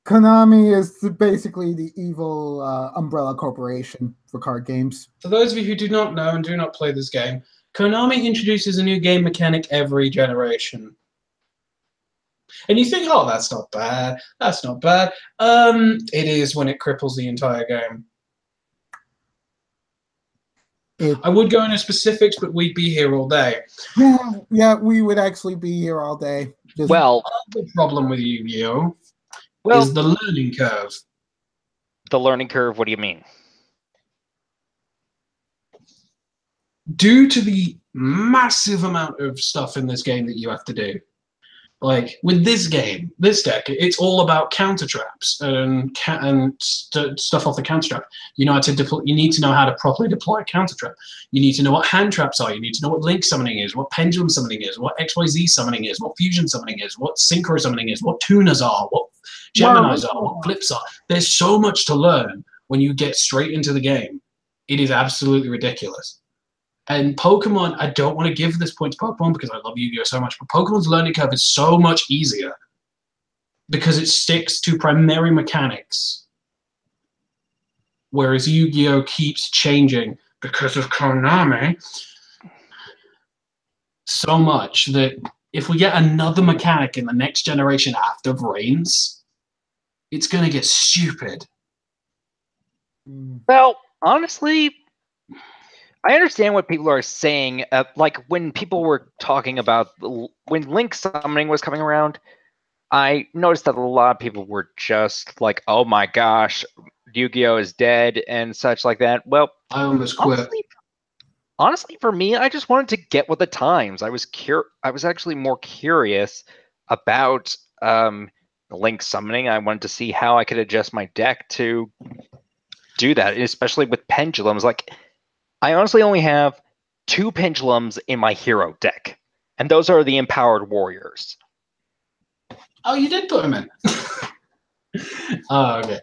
Konami is basically the evil umbrella corporation for card games. For those of you who do not know and do not play this game, Konami introduces a new game mechanic every generation. And you think, oh, that's not bad. That's not bad. It is when it cripples the entire game. I would go into specifics, but we'd be here all day. Yeah, we would actually be here all day. Well, the problem with Yu-Gi-Oh! Well, is the learning curve. The learning curve, what do you mean? Due to the massive amount of stuff in this game that you have to do. Like, with this game, this deck, it's all about counter traps and stuff off the counter trap. You know how to you need to know how to properly deploy a counter trap. You need to know what hand traps are. You need to know what link summoning is, what pendulum summoning is, what XYZ summoning is, what fusion summoning is, what synchro summoning is, what tuners are, what Geminis are, what flips are. There's so much to learn when you get straight into the game. It is absolutely ridiculous. And Pokemon, I don't want to give this point to Pokemon because I love Yu-Gi-Oh! So much, but Pokemon's learning curve is so much easier because it sticks to primary mechanics. Whereas Yu-Gi-Oh! Keeps changing because of Konami so much that if we get another mechanic in the next generation after Brains, it's going to get stupid. Well, honestly, I understand what people are saying. Like when people were talking about when Link summoning was coming around, I noticed that a lot of people were just like, "Oh my gosh, Yu-Gi-Oh is dead" and such like that. Well, I almost quit. honestly, for me, I just wanted to get with the times. I was actually more curious about link summoning. I wanted to see how I could adjust my deck to do that, especially with pendulums. Like, I honestly only have 2 pendulums in my hero deck, and those are the empowered warriors. Oh, you did put them in. Oh, okay.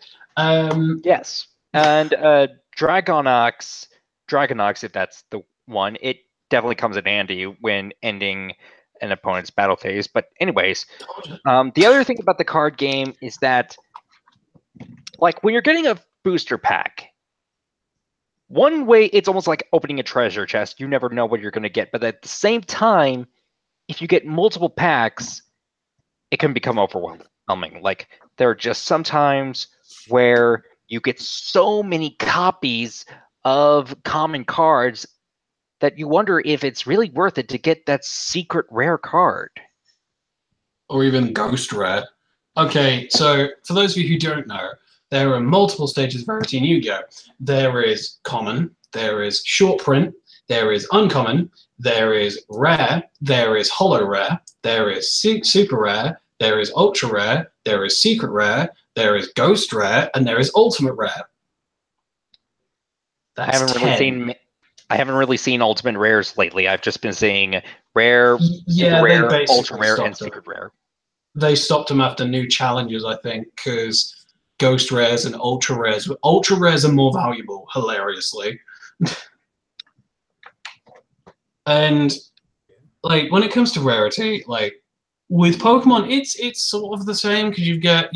Yes, and Dragonox, if that's the one, it definitely comes in handy when ending an opponent's battle phase. But anyways, the other thing about the card game is that, like, when you're getting a booster pack, one way it's almost like opening a treasure chest. You never know what you're going to get. But at the same time, if you get multiple packs, it can become overwhelming. Like, there are just sometimes where you get so many copies of common cards that you wonder if it's really worth it to get that secret rare card. Or even ghost rare. Okay, so for those of you who don't know, there are multiple stages of rarity in Yu-Gi-Oh! There is common, there is short print, there is uncommon, there is rare, there is holo rare, there is super rare, there is ultra rare, there is secret rare, there is ghost rare, and there is ultimate rare. That's I haven't really seen ultimate rares lately. I've just been seeing rare, yeah, super rare, ultra rare, and secret rare. They stopped them after new challenges, I think, because ghost rares and ultra rares are more valuable, hilariously. And like when it comes to rarity, like with Pokemon, it's sort of the same because you get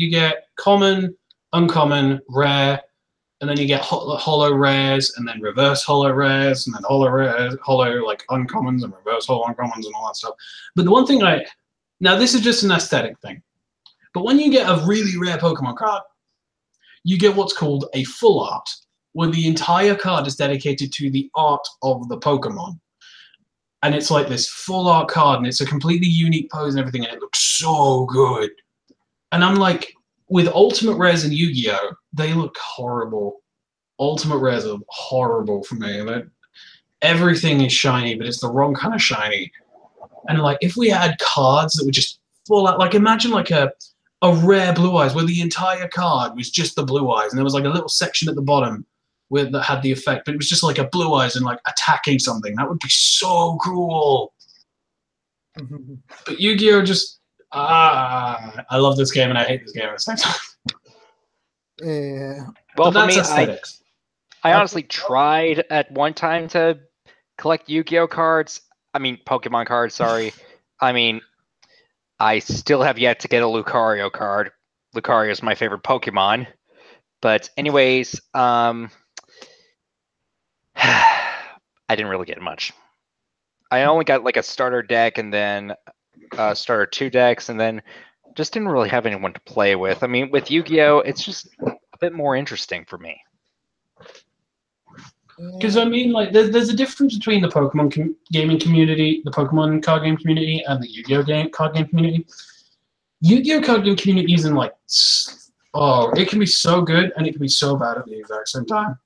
common, uncommon, rare, and then you get holo rares, and then reverse holo rares, and then holo rares, holo like uncommons, and reverse holo uncommons, and all that stuff. But the one thing now this is just an aesthetic thing, but when you get a really rare Pokemon card, you get what's called a full art, where the entire card is dedicated to the art of the Pokemon. And it's like this full art card, and it's a completely unique pose and everything, and it looks so good. And I'm like, with Ultimate Rares and Yu-Gi-Oh, they look horrible. Ultimate Rares are horrible for me. Everything is shiny, but it's the wrong kind of shiny. And like, if we had cards that were just full out, like imagine like a rare Blue Eyes where the entire card was just the Blue Eyes, and there was like a little section at the bottom that had the effect, but it was just like a Blue Eyes and like attacking something. That would be so cool. But Yu-Gi-Oh just I love this game and I hate this game at the same time. Yeah. Well, but for me, aesthetics. I honestly tried at one time to collect Yu-Gi-Oh cards. I mean, Pokemon cards, sorry. I mean, I still have yet to get a Lucario card. Lucario is my favorite Pokemon. But anyways, I didn't really get much. I only got like a starter deck and then starter 2 decks, and then just didn't really have anyone to play with. I mean, with Yu-Gi-Oh, it's just a bit more interesting for me. Because I mean, like, there's a difference between the Pokemon gaming community, the Pokemon card game community, and the Yu-Gi-Oh card game community. Yu-Gi-Oh card game community is in like, oh, it can be so good and it can be so bad at the exact same time.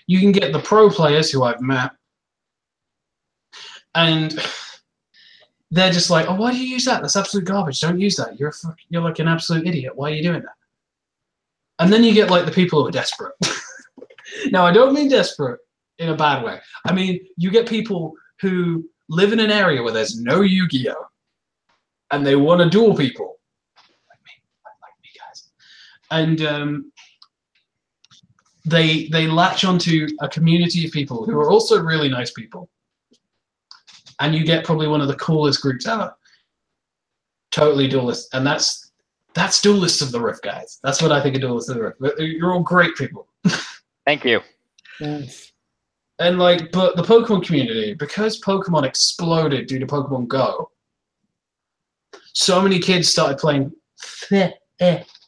You can get the pro players who I've met, and they're just like, oh, why do you use that? That's absolute garbage. Don't use that. You're like an absolute idiot. Why are you doing that? And then you get like the people who are desperate. Now, I don't mean desperate in a bad way. I mean, you get people who live in an area where there's no Yu-Gi-Oh! And they want to duel people. Like me, guys. And they latch onto a community of people who are also really nice people. And you get probably one of the coolest groups ever. Totally duelist. And that's Duelists of the Rift, guys. That's what I think of Duelists of the Rift. You're all great people. Thank you. Yes. And like, but the Pokemon community, because Pokemon exploded due to Pokemon Go, so many kids started playing.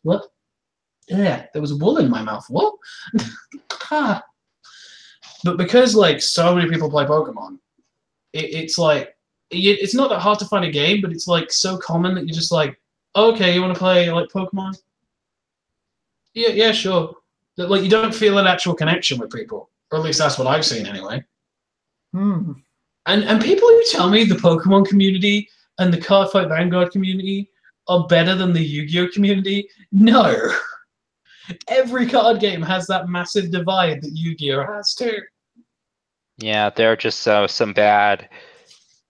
What? Yeah, there was wool in my mouth. What? But because like so many people play Pokemon, it's like it's not that hard to find a game, but it's like so common that you're just like, oh, okay, you want to play like Pokemon? Yeah, sure. Like you don't feel an actual connection with people, or at least that's what I've seen anyway. Hmm. And people who tell me the Pokemon community and the Cardfight Vanguard community are better than the Yu-Gi-Oh community, no. Every card game has that massive divide that Yu-Gi-Oh has too. Yeah, there are just some bad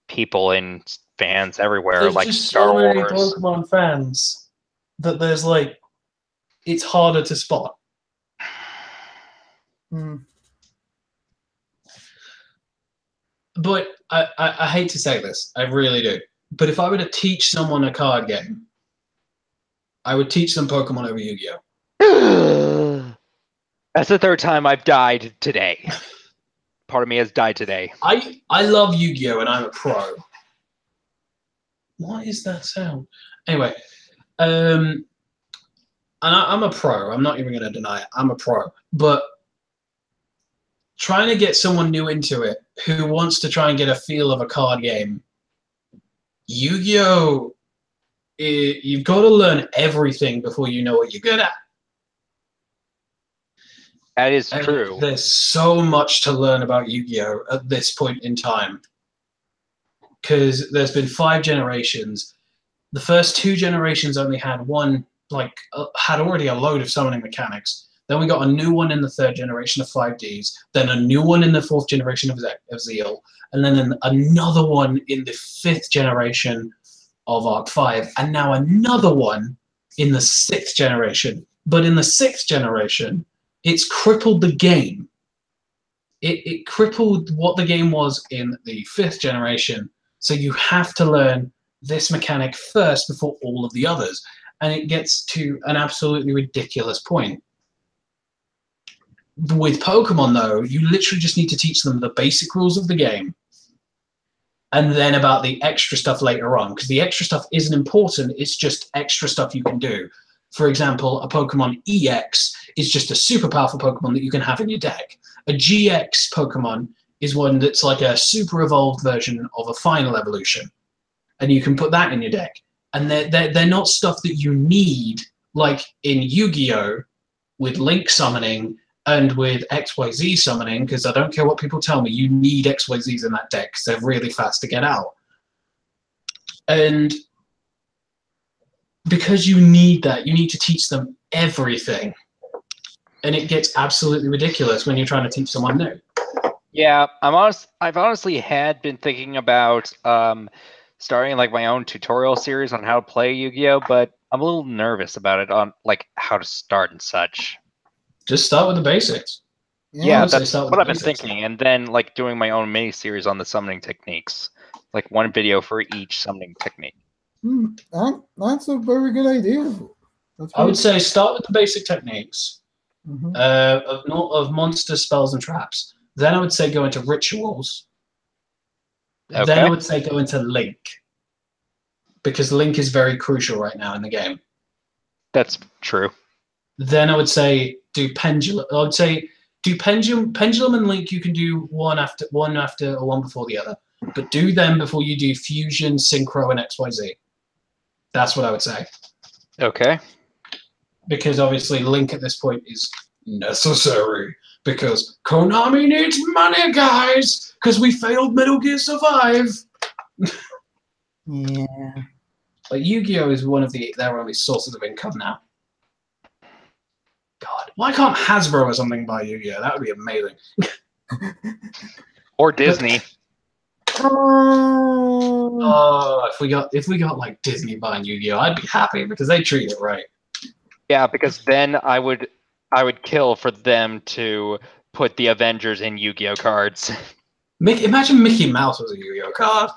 people and fans everywhere, There's like just Star so many Wars. Pokemon fans that there's like it's harder to spot. Hmm. But I hate to say this, I really do. But if I were to teach someone a card game, I would teach them Pokemon over Yu-Gi-Oh. That's the third time I've died today. Part of me has died today. I love Yu-Gi-Oh and I'm a pro. What is that sound? Anyway, and I'm a pro. I'm not even going to deny it. I'm a pro. But trying to get someone new into it who wants to try and get a feel of a card game, Yu-Gi-Oh, you've got to learn everything before you know what you're good at. That is And true. there's so much to learn about Yu-Gi-Oh at this point in time. Because there's been 5 generations. The first 2 generations only had one, had already a load of summoning mechanics. Then we got a new one in the 3rd generation of 5Ds, then a new one in the 4th generation of Zeal, and then another one in the 5th generation of Arc 5, and now another one in the 6th generation. But in the 6th generation, it's crippled the game. It crippled what the game was in the 5th generation, so you have to learn this mechanic first before all of the others. And it gets to an absolutely ridiculous point. With Pokemon, though, you literally just need to teach them the basic rules of the game and then about the extra stuff later on, because the extra stuff isn't important, it's just extra stuff you can do. For example, a Pokemon EX is just a super powerful Pokemon that you can have in your deck. A GX Pokemon is one that's like a super evolved version of a final evolution, and you can put that in your deck. And they're not stuff that you need, like in Yu-Gi-Oh! With Link summoning and with XYZ summoning, because I don't care what people tell me, you need XYZs in that deck because they're really fast to get out. And because you need that, you need to teach them everything. And it gets absolutely ridiculous when you're trying to teach someone new. Yeah, I've honestly had been thinking about starting like my own tutorial series on how to play Yu-Gi-Oh, but I'm a little nervous about it on like how to start and such. Just start with the basics. Yeah, that's what I've been thinking, and then like doing my own mini series on the summoning techniques, like one video for each summoning technique. That's a very good idea. I would say start with the basic techniques Mm-hmm. of monster spells and traps. Then I would say go into rituals. Okay. Then I would say go into Link, because Link is very crucial right now in the game. That's true. Then I would say do Pendulum. I would say do Pendulum and Link. You can do one after or one before the other, but do them before you do Fusion, Synchro, and XYZ. That's what I would say. Okay. Because obviously Link at this point is necessary, because Konami needs money, guys, because we failed Metal Gear Survive. Yeah. Like Yu-Gi-Oh is one of their only sources of income now. God, why can't Hasbro or something buy Yu-Gi-Oh? That would be amazing. Or Disney. Oh, if we got like Disney buying Yu-Gi-Oh, I'd be happy because they treat it right. Yeah, because then I would kill for them to put the Avengers in Yu-Gi-Oh cards. Imagine Mickey Mouse was a Yu-Gi-Oh card.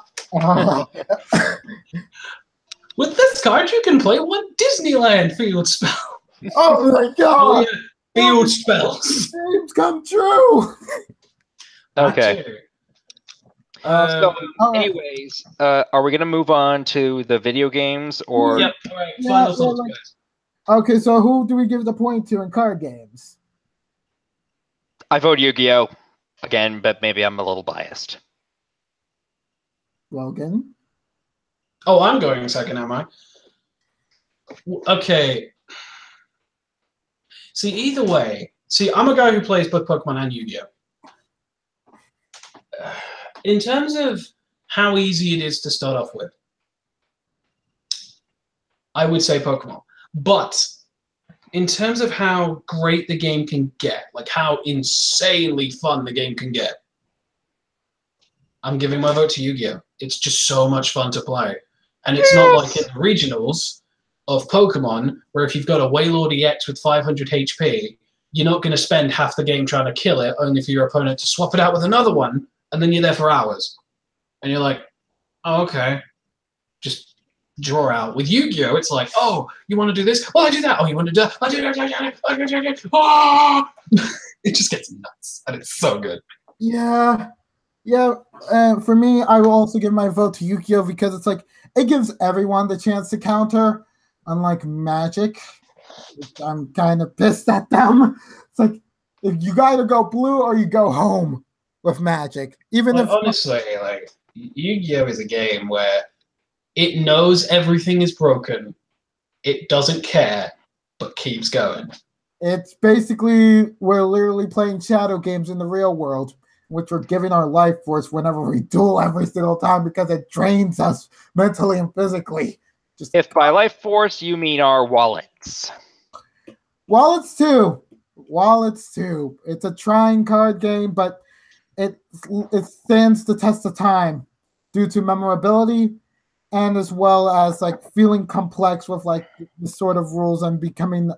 With this card, you can play one Disneyland field spell. Oh my god! Field spells. Dreams come true. Okay. Anyways, are we gonna move on to the video games or? Yep. All right. Final thoughts, guys. Okay, so who do we give the point to in card games? I vote Yu-Gi-Oh! Again, but maybe I'm a little biased. Logan? Oh, I'm going second, am I? Okay. See, either way. See, I'm a guy who plays both Pokemon and Yu-Gi-Oh! In terms of how easy it is to start off with, I would say Pokemon. But in terms of how great the game can get, like how insanely fun the game can get, I'm giving my vote to Yu-Gi-Oh! It's just so much fun to play. And it's not like in the regionals of Pokemon, where if you've got a Wailord EX with 500 HP, you're not going to spend half the game trying to kill it, only for your opponent to swap it out with another one, and then you're there for hours. And you're like, oh, okay. Just draw out. With Yu-Gi-Oh! It's like, oh, you want to do this? Well, I do that. Oh, you want to do that? I do that. Oh! It just gets nuts, and it's so good. Yeah. For me, I will also give my vote to Yu-Gi-Oh! Because it's like, it gives everyone the chance to counter, unlike Magic. I'm kind of pissed at them. It's like, if you gotta go blue or you go home with Magic. Even if honestly, like, Yu-Gi-Oh! Is a game where it knows everything is broken, it doesn't care, but keeps going. It's basically, we're literally playing shadow games in the real world, which we're giving our life force whenever we duel every single time because it drains us mentally and physically. If by life force you mean our wallets. Wallets too. It's a trying card game, but it stands the test of time due to memorability and as well as like feeling complex with like the sort of rules and becoming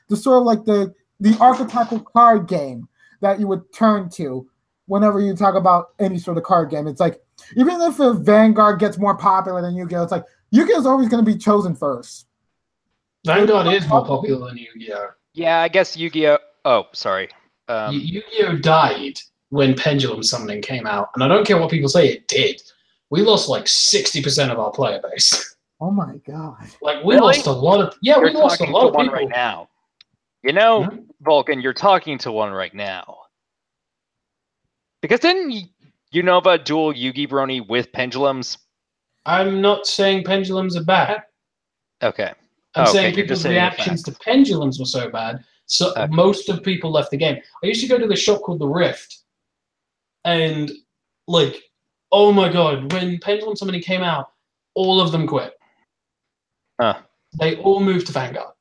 the sort of like the archetypal card game that you would turn to whenever you talk about any sort of card game. It's like, even if a Vanguard gets more popular than Yu-Gi-Oh!, it's like, Yu-Gi-Oh! Is always going to be chosen first. Vanguard is more popular than Yu-Gi-Oh! Yeah, I guess Yu-Gi-Oh! Oh, sorry. Yu-Gi-Oh! Died when Pendulum Summoning came out, and I don't care what people say, it did. We lost like 60% of our player base. Oh my god! Like we lost a lot of. Yeah, we lost a lot of people right now. You know, Vulcan, you're talking to one right now. Because didn't you know about dual Yugi Brony with pendulums? I'm not saying pendulums are bad. Okay. I'm saying people's reactions to pendulums were so bad, so most of people left the game. I used to go to this shop called The Rift, and like, oh my god, when Pendulum Summoning came out, all of them quit. They all moved to Vanguard.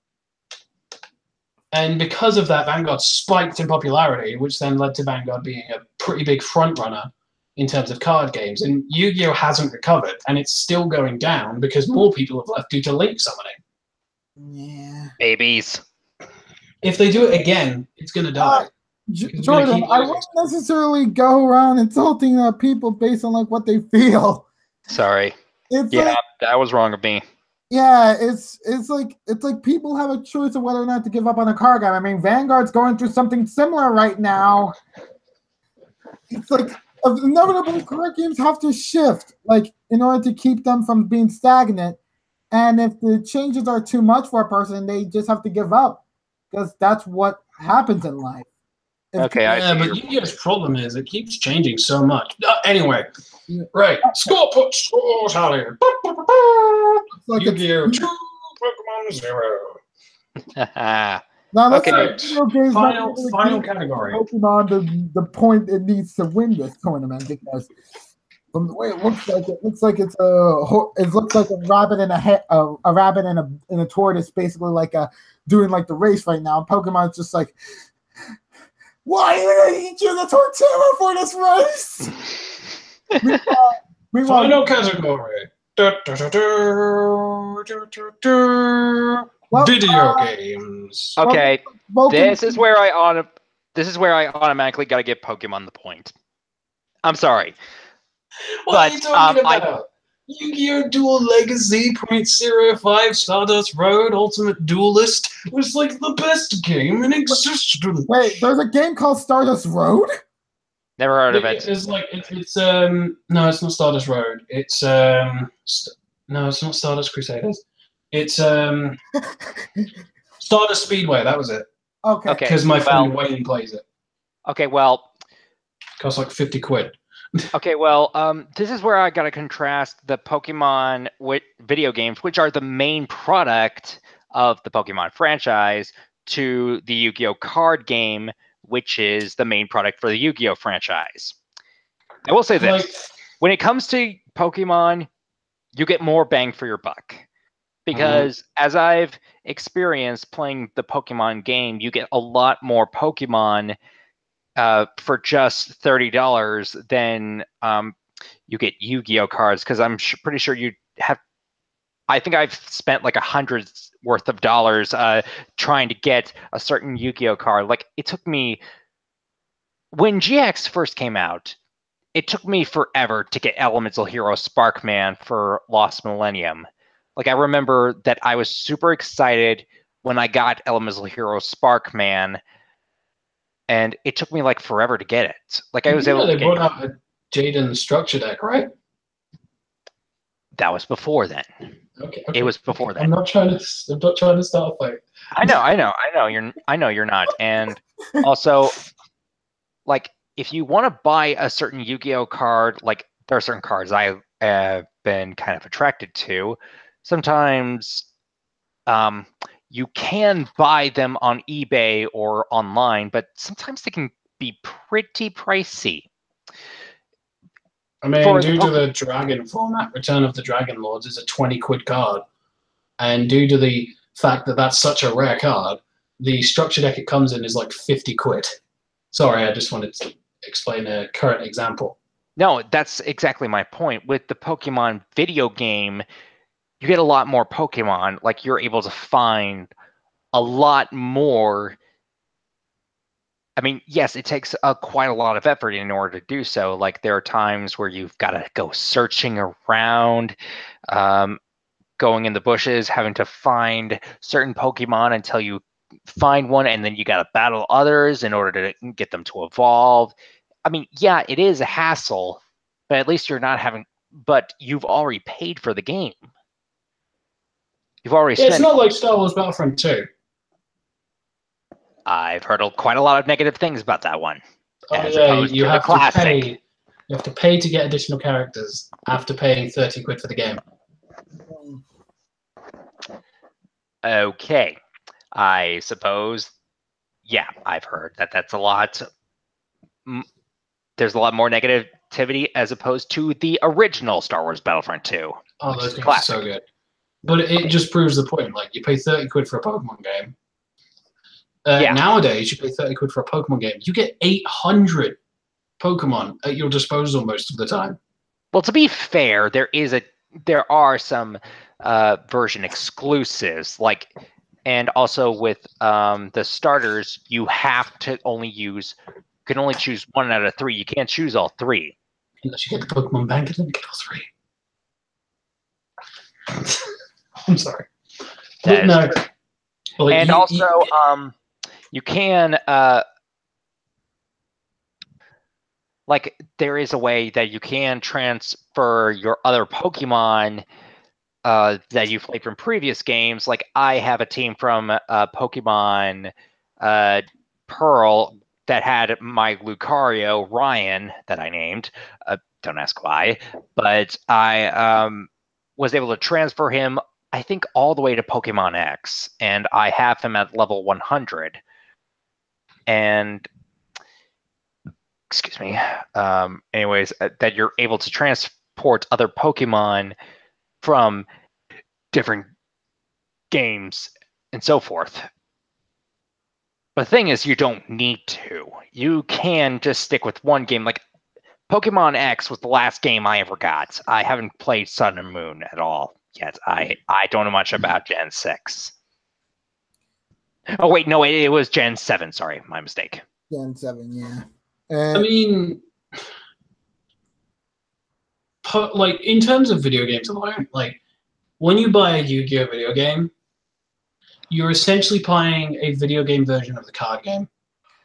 And because of that, Vanguard spiked in popularity, which then led to Vanguard being a pretty big front runner in terms of card games. And Yu-Gi-Oh! Hasn't recovered, and it's still going down because more people have left due to Link summoning. Yeah. Babies. If they do it again, it's going to die. Jordan, I wouldn't necessarily go around insulting people based on like what they feel. Sorry. It's that was wrong of me. Yeah, it's like people have a choice of whether or not to give up on a card game. I mean, Vanguard's going through something similar right now. It's like inevitable card games have to shift, like in order to keep them from being stagnant. And if the changes are too much for a person, they just have to give up because that's what happens in life. But Yu-Gi-Oh's problem is it keeps changing so much. Anyway, right. Score tally. Yu-Gi-Oh! 2, Pokemon 0. Now okay. Final category. Pokemon the point it needs to win this tournament because from the way it looks like it's it looks like a rabbit and a rabbit and a tortoise basically like doing like the race right now. Pokemon's just like, why did I eat you the tortilla for this race? Final category. Video games. Okay, this is where I automatically got to give Pokemon the point. I'm sorry. What are you talking about? Yu-Gi-Oh! Dual Legacy 0.05 Stardust Road Ultimate Duelist was like the best game in existence. Wait, there's a game called Stardust Road? Never heard of it. It's like it's no, it's not Stardust Road. It's no, it's not Stardust Crusaders. It's Stardust Speedway. That was it. Okay. Because my friend Wayne plays it. Okay, well, costs like 50 quid. Okay, well, this is where I gotta contrast the Pokemon video games, which are the main product of the Pokemon franchise, to the Yu-Gi-Oh! Card game, which is the main product for the Yu-Gi-Oh! Franchise. I will say this. when it comes to Pokemon, you get more bang for your buck. Because as I've experienced playing the Pokemon game, you get a lot more Pokemon for just $30 than you get Yu-Gi-Oh cards. Because I'm pretty sure you have. I think I've spent like $100 worth of dollars trying to get a certain Yu-Gi-Oh card. Like it took me when GX first came out. It took me forever to get Elemental Hero Sparkman for Lost Millennium. Like I remember that I was super excited when I got Elemental Hero Sparkman, and it took me like forever to get it. Like I was able to they brought out a Jaden structure deck, right? That was before then. Okay. It was before then. I'm not trying to start a fight. I know you're not. And also, like if you want to buy a certain Yu-Gi-Oh card, like there are certain cards I have been kind of attracted to. Sometimes you can buy them on eBay or online, but sometimes they can be pretty pricey. I mean, due to the Dragon format, Return of the Dragon Lords is a 20 quid card. And due to the fact that that's such a rare card, the structure deck it comes in is like 50 quid. Sorry, I just wanted to explain a current example. No, that's exactly my point. With the Pokemon video game, you get a lot more Pokemon. Like you're able to find a lot more. I mean, yes, it takes quite a lot of effort in order to do so. Like there are times where you've got to go searching around, going in the bushes, having to find certain Pokemon until you find one, and then you got to battle others in order to get them to evolve. I mean, yeah, it is a hassle, but at least you're not having. But you've already paid for the game. You've already spent. It's not like Star Wars Battlefront 2. I've heard quite a lot of negative things about that one. Oh yeah, you have to pay. You have to pay to get additional characters after paying 30 quid for the game. Okay, I suppose. Yeah, I've heard that that's a lot. There's a lot more negativity as opposed to the original Star Wars Battlefront 2. Oh, those games are so good. But it just proves the point. Like, you pay 30 quid for a Pokemon game. Nowadays, you pay 30 quid for a Pokemon game. You get 800 Pokemon at your disposal most of the time. Well, to be fair, there are some version exclusives, and also with the starters, you have to can only choose 1 out of 3. You can't choose all 3. Unless you get the Pokemon Bank and then get all 3. I'm sorry. But no. Like, and you can there is a way that you can transfer your other Pokemon that you've played from previous games. Like I have a team from Pokemon Pearl that had my Lucario, Ryan, that I named. Don't ask why. But I was able to transfer him, I think, all the way to Pokemon X. And I have him at level 100. And excuse me. Anyways, that you're able to transport other Pokemon from different games and so forth. But the thing is, you don't need to. You can just stick with one game. Like Pokemon X was the last game I ever got. I haven't played Sun and Moon at all yet. I don't know much about Gen 6. Oh, wait, no, it was Gen 7. Sorry, my mistake. Gen 7, yeah. I mean, like, in terms of video games alone, like, when you buy a Yu-Gi-Oh video game, you're essentially playing a video game version of the card game.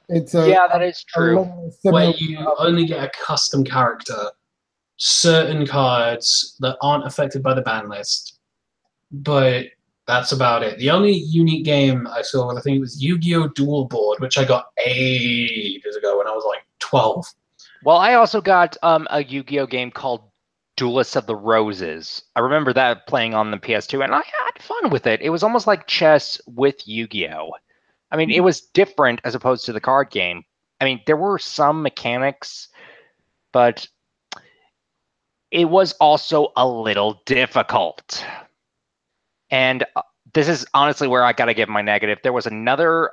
Yeah, that is true. Where you only get a custom character, certain cards that aren't affected by the ban list, but that's about it. The only unique game I saw, I think it was Yu-Gi-Oh! Dual Board, which I got ages ago when I was like 12. Well, I also got a Yu-Gi-Oh! Game called Duelists of the Roses. I remember that playing on the PS2, and I had fun with it. It was almost like chess with Yu-Gi-Oh! I mean, it was different as opposed to the card game. I mean, there were some mechanics, but it was also a little difficult. And this is honestly where I gotta give my negative. There was another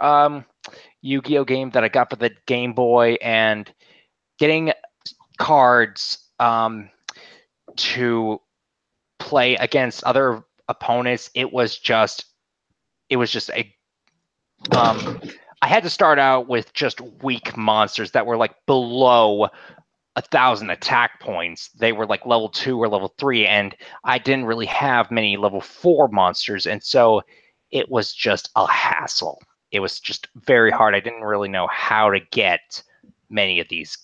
Yu-Gi-Oh game that I got for the Game Boy, and getting cards to play against other opponents, it was just a I had to start out with just weak monsters that were like below 1,000 attack points. They were like level 2 or level 3, and I didn't really have many level 4 monsters, and so it was just a hassle. It was just very hard. I didn't really know how to get many of the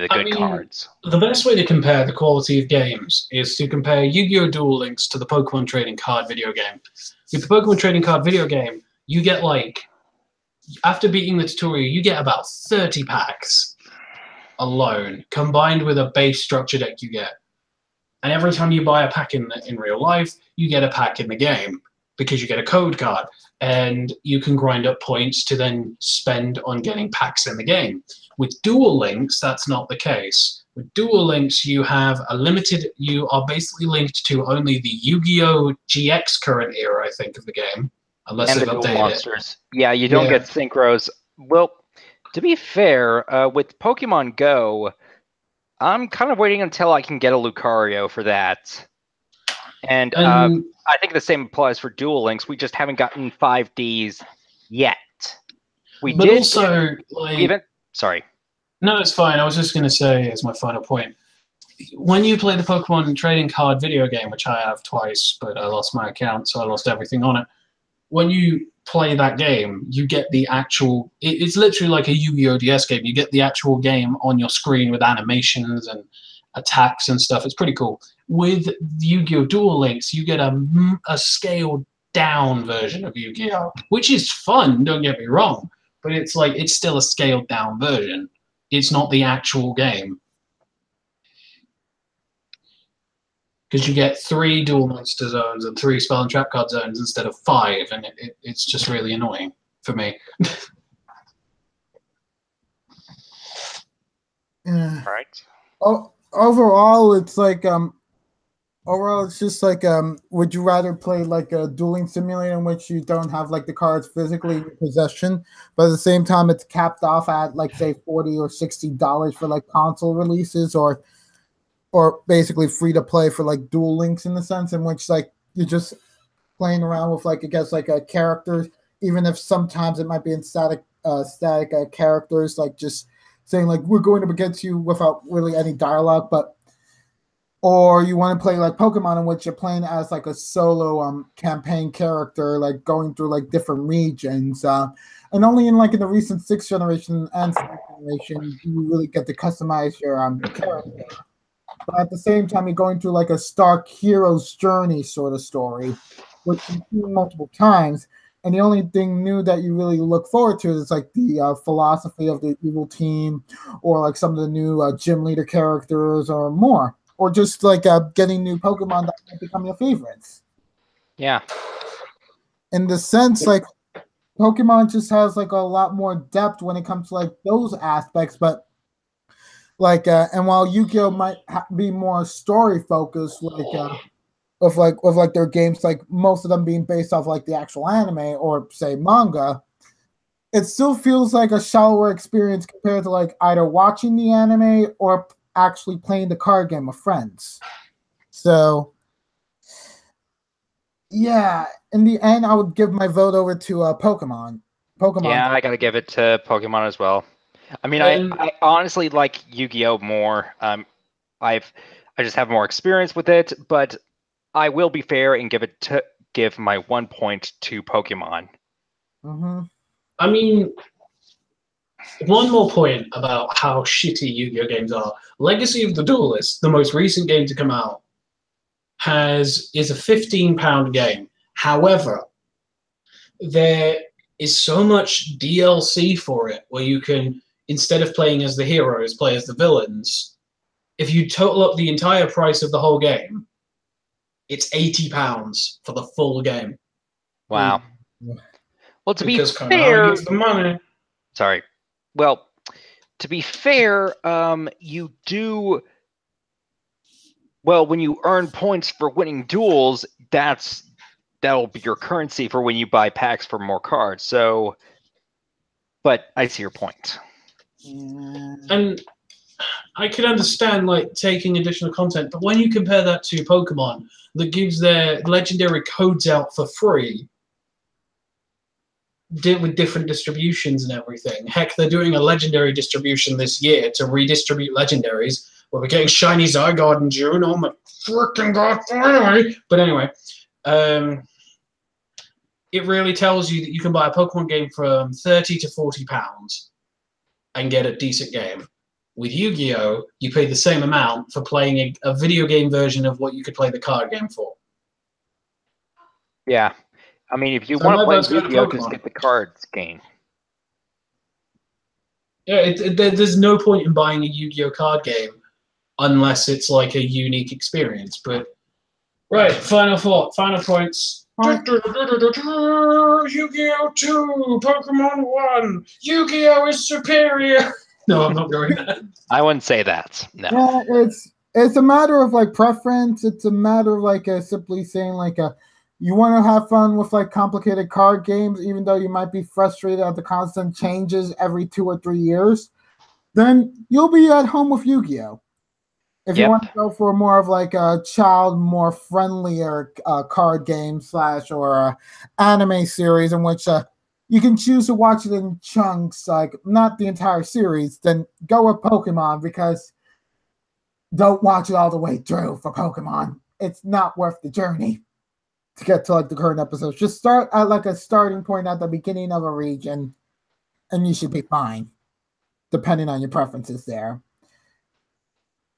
good cards. The best way to compare the quality of games is to compare Yu-Gi-Oh! Duel Links to the Pokemon trading card video game. With the Pokemon trading card video game, you get like, after beating the tutorial, you get about 30 packs alone, combined with a base structure deck you get. And every time you buy a pack in real life, you get a pack in the game, because you get a code card, and you can grind up points to then spend on getting packs in the game. With Duel Links, that's not the case. With Duel Links, you are basically linked to only the Yu-Gi-Oh! GX current era, I think, of the game, unless they've updated monsters. Yeah, you don't get synchros. Well, to be fair, with Pokemon Go, I'm kind of waiting until I can get a Lucario for that. And I think the same applies for Duel Links. We just haven't gotten 5Ds yet. Sorry. No, it's fine. I was just going to say, as my final point, when you play the Pokemon trading card video game, which I have twice, but I lost my account, so I lost everything on it. When you play that game, you get the actual... It's literally like a Yu-Gi-Oh! DS game. You get the actual game on your screen with animations and attacks and stuff. It's pretty cool. With Yu-Gi-Oh! Duel Links, you get a scaled-down version of Yu-Gi-Oh!, which is fun, don't get me wrong, but it's still a scaled-down version. It's not the actual game. Because you get 3 dual monster zones and 3 spell and trap card zones instead of 5, and it's just really annoying for me. Right. Overall, it's like overall, it's just like would you rather play like a dueling simulator in which you don't have like the cards physically in your possession, but at the same time it's capped off at like say $40 or $60 for like console releases, or basically free to play for like Duel Links, in the sense in which like you're just playing around with like, I guess, like a character, even if sometimes it might be in static characters, like just saying like we're going up against you without really any dialogue. But or you want to play like Pokemon, in which you're playing as like a solo campaign character, like going through like different regions, and only in the recent 6th generation and 7th generation do you really get to customize your character. But at the same time, you're going through like a Stark hero's journey sort of story, which you've seen multiple times. And the only thing new that you really look forward to is like the philosophy of the evil team, or like some of the new gym leader characters, or more, or just like getting new Pokemon that might become your favorites. Yeah. In the sense, like Pokemon just has like a lot more depth when it comes to like those aspects, but. Like and while Yu-Gi-Oh! Might be more story focused, with their games, like most of them being based off like the actual anime or say manga, it still feels like a shallower experience compared to like either watching the anime or actually playing the card game with friends. So yeah, in the end, I would give my vote over to Pokemon. Yeah, I gotta give it to Pokemon as well. I mean, I honestly like Yu-Gi-Oh! More. I just have more experience with it, but I will be fair and give my 1 point to Pokemon. Mm-hmm. I mean, one more point about how shitty Yu-Gi-Oh! Games are. Legacy of the Duelist, the most recent game to come out, is a £15 game. However, there is so much DLC for it, where you can, instead of playing as the heroes, play as the villains. If you total up the entire price of the whole game, it's £80 for the full game. Wow. Well, to because be fair, the money. Sorry. Well, to be fair, you do Well, when you earn points for winning duels, that'll be your currency for when you buy packs for more cards. So, but I see your point. And I can understand like taking additional content, but when you compare that to Pokemon that gives their legendary codes out for free, with different distributions and everything. Heck, they're doing a legendary distribution this year to redistribute legendaries. Where we're getting shiny Zygarde in June. Oh my freaking god! Finally! But anyway, it really tells you that you can buy a Pokemon game from £30 to £40 and get a decent game. With Yu-Gi-Oh, you pay the same amount for playing a video game version of what you could play the card game for. Yeah. I mean, if you So want to my play vote's going to Yu-Gi-Oh, just Pokemon. get the cards game. Yeah, there's no point in buying a Yu-Gi-Oh card game unless it's like a unique experience. But right, final thought, final points. Yu-Gi-Oh 2, Pokemon 1. Yu-Gi-Oh is superior. No, I'm not going there. I wouldn't say that. No. Yeah, it's a matter of like preference. It's a matter of like simply saying like you want to have fun with like complicated card games, even though you might be frustrated at the constant changes every 2 or 3 years. Then you'll be at home with Yu-Gi-Oh. If you want to go for more of like a child, more friendlier card game / or anime series in which you can choose to watch it in chunks, like not the entire series, then go with Pokemon, because don't watch it all the way through for Pokemon. It's not worth the journey to get to like the current episodes. Just start at like a starting point at the beginning of a region and you should be fine, depending on your preferences there.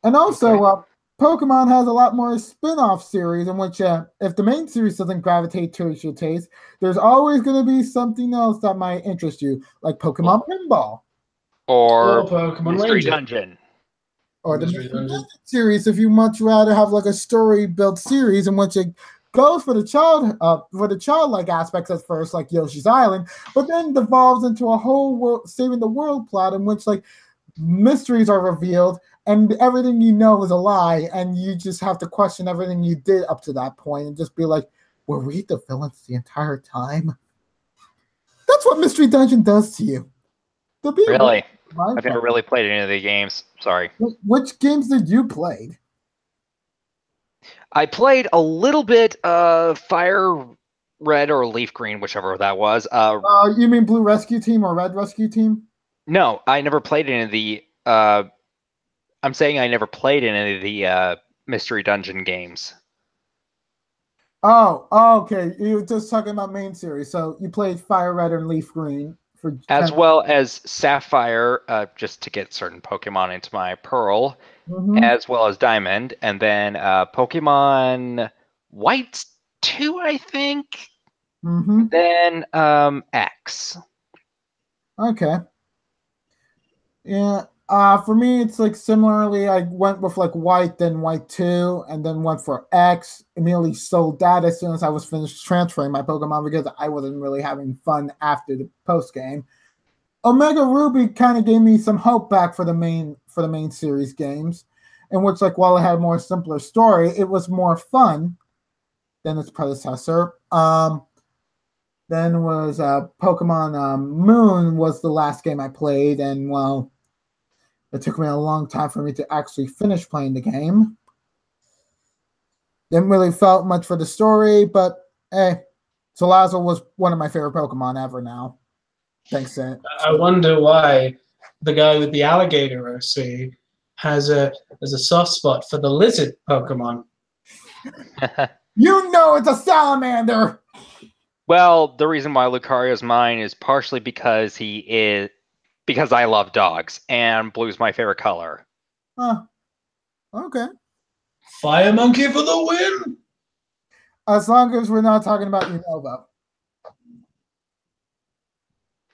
And also, Pokemon has a lot more spin-off series in which if the main series doesn't gravitate towards your taste, there's always going to be something else that might interest you, like Pokemon Pinball. Or Pokemon Mystery Ranger. Dungeon. Or the Mystery Dungeon series, if you much rather have like a story-built series in which it goes for the childlike aspects at first, like Yoshi's Island, but then devolves into a whole world, saving the world plot in which like mysteries are revealed and everything you know is a lie, and you just have to question everything you did up to that point and just be like, were we the villains the entire time? That's what Mystery Dungeon does to you. Really? I've never really played any of the games. Sorry. Which games did you play? I played a little bit of Fire Red or Leaf Green, whichever that was. You mean Blue Rescue Team or Red Rescue Team? No, I never played any of the... I'm saying I never played any of the Mystery Dungeon games. Oh, okay. You were just talking about main series. So you played Fire Red and Leaf Green. As well as Sapphire, just to get certain Pokemon into my Pearl, as well as Diamond, and then Pokemon White 2, I think. Then X. Okay. Yeah. For me, it's like similarly, I went with like White, then White 2, and then went for X. Immediately sold that as soon as I was finished transferring my Pokemon because I wasn't really having fun after the post game. Omega Ruby kind of gave me some hope back for the main series games, in which like while it had a more simpler story, it was more fun than its predecessor. Then was Pokemon Moon was the last game I played, and well, it took me a long time for me to actually finish playing the game. Didn't really felt much for the story, but hey, Salazzle was one of my favorite Pokemon ever now. Thanks, Ed. I wonder why the guy with the alligator OC has a soft spot for the lizard Pokemon. You know it's a salamander! Well, the reason why Lucario's mine is partially because because I love dogs, and blue's my favorite color. Huh. Okay. Fire Monkey for the win! As long as we're not talking about Unova.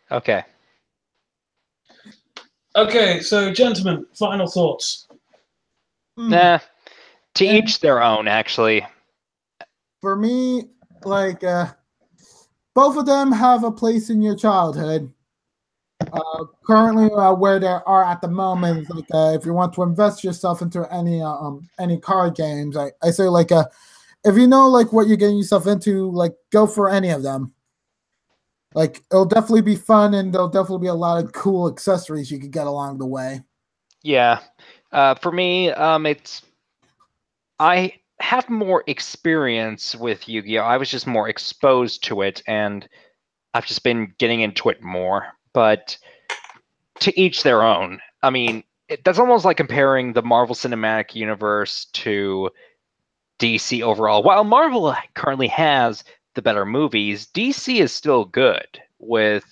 Okay. Okay, so gentlemen, final thoughts. Nah, to each their own, actually. For me, like, both of them have a place in your childhood. Currently, where there are at the moment, like if you want to invest yourself into any card games, I say like if you know like what you're getting yourself into, like go for any of them. Like it'll definitely be fun, and there'll definitely be a lot of cool accessories you could get along the way. Yeah. For me, I have more experience with Yu-Gi-Oh! I was just more exposed to it, and I've just been getting into it more. But to each their own. I mean, that's almost like comparing the Marvel Cinematic Universe to DC overall. While Marvel currently has the better movies, DC is still good with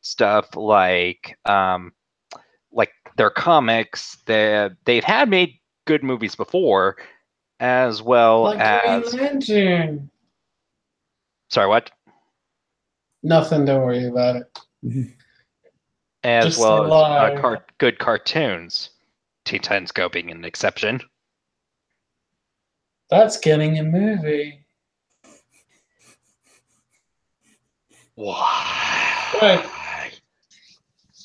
stuff like their comics. They've had made good movies before, as well Like Green as Lantern. sorry, what? Nothing. Don't worry about it. As Just well lie. as good cartoons. Teen Titans Go being an exception. That's getting a movie. Why? Right.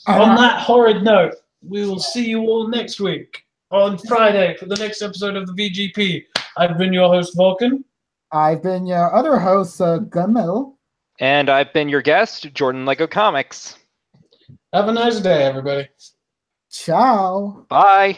On that horrid note, we will see you all next week on Friday for the next episode of the VGP. I've been your host, Vulcan. I've been your other host, Gunmetal. And I've been your guest, Jordan Lego Comics. Have a nice day, everybody. Ciao. Bye.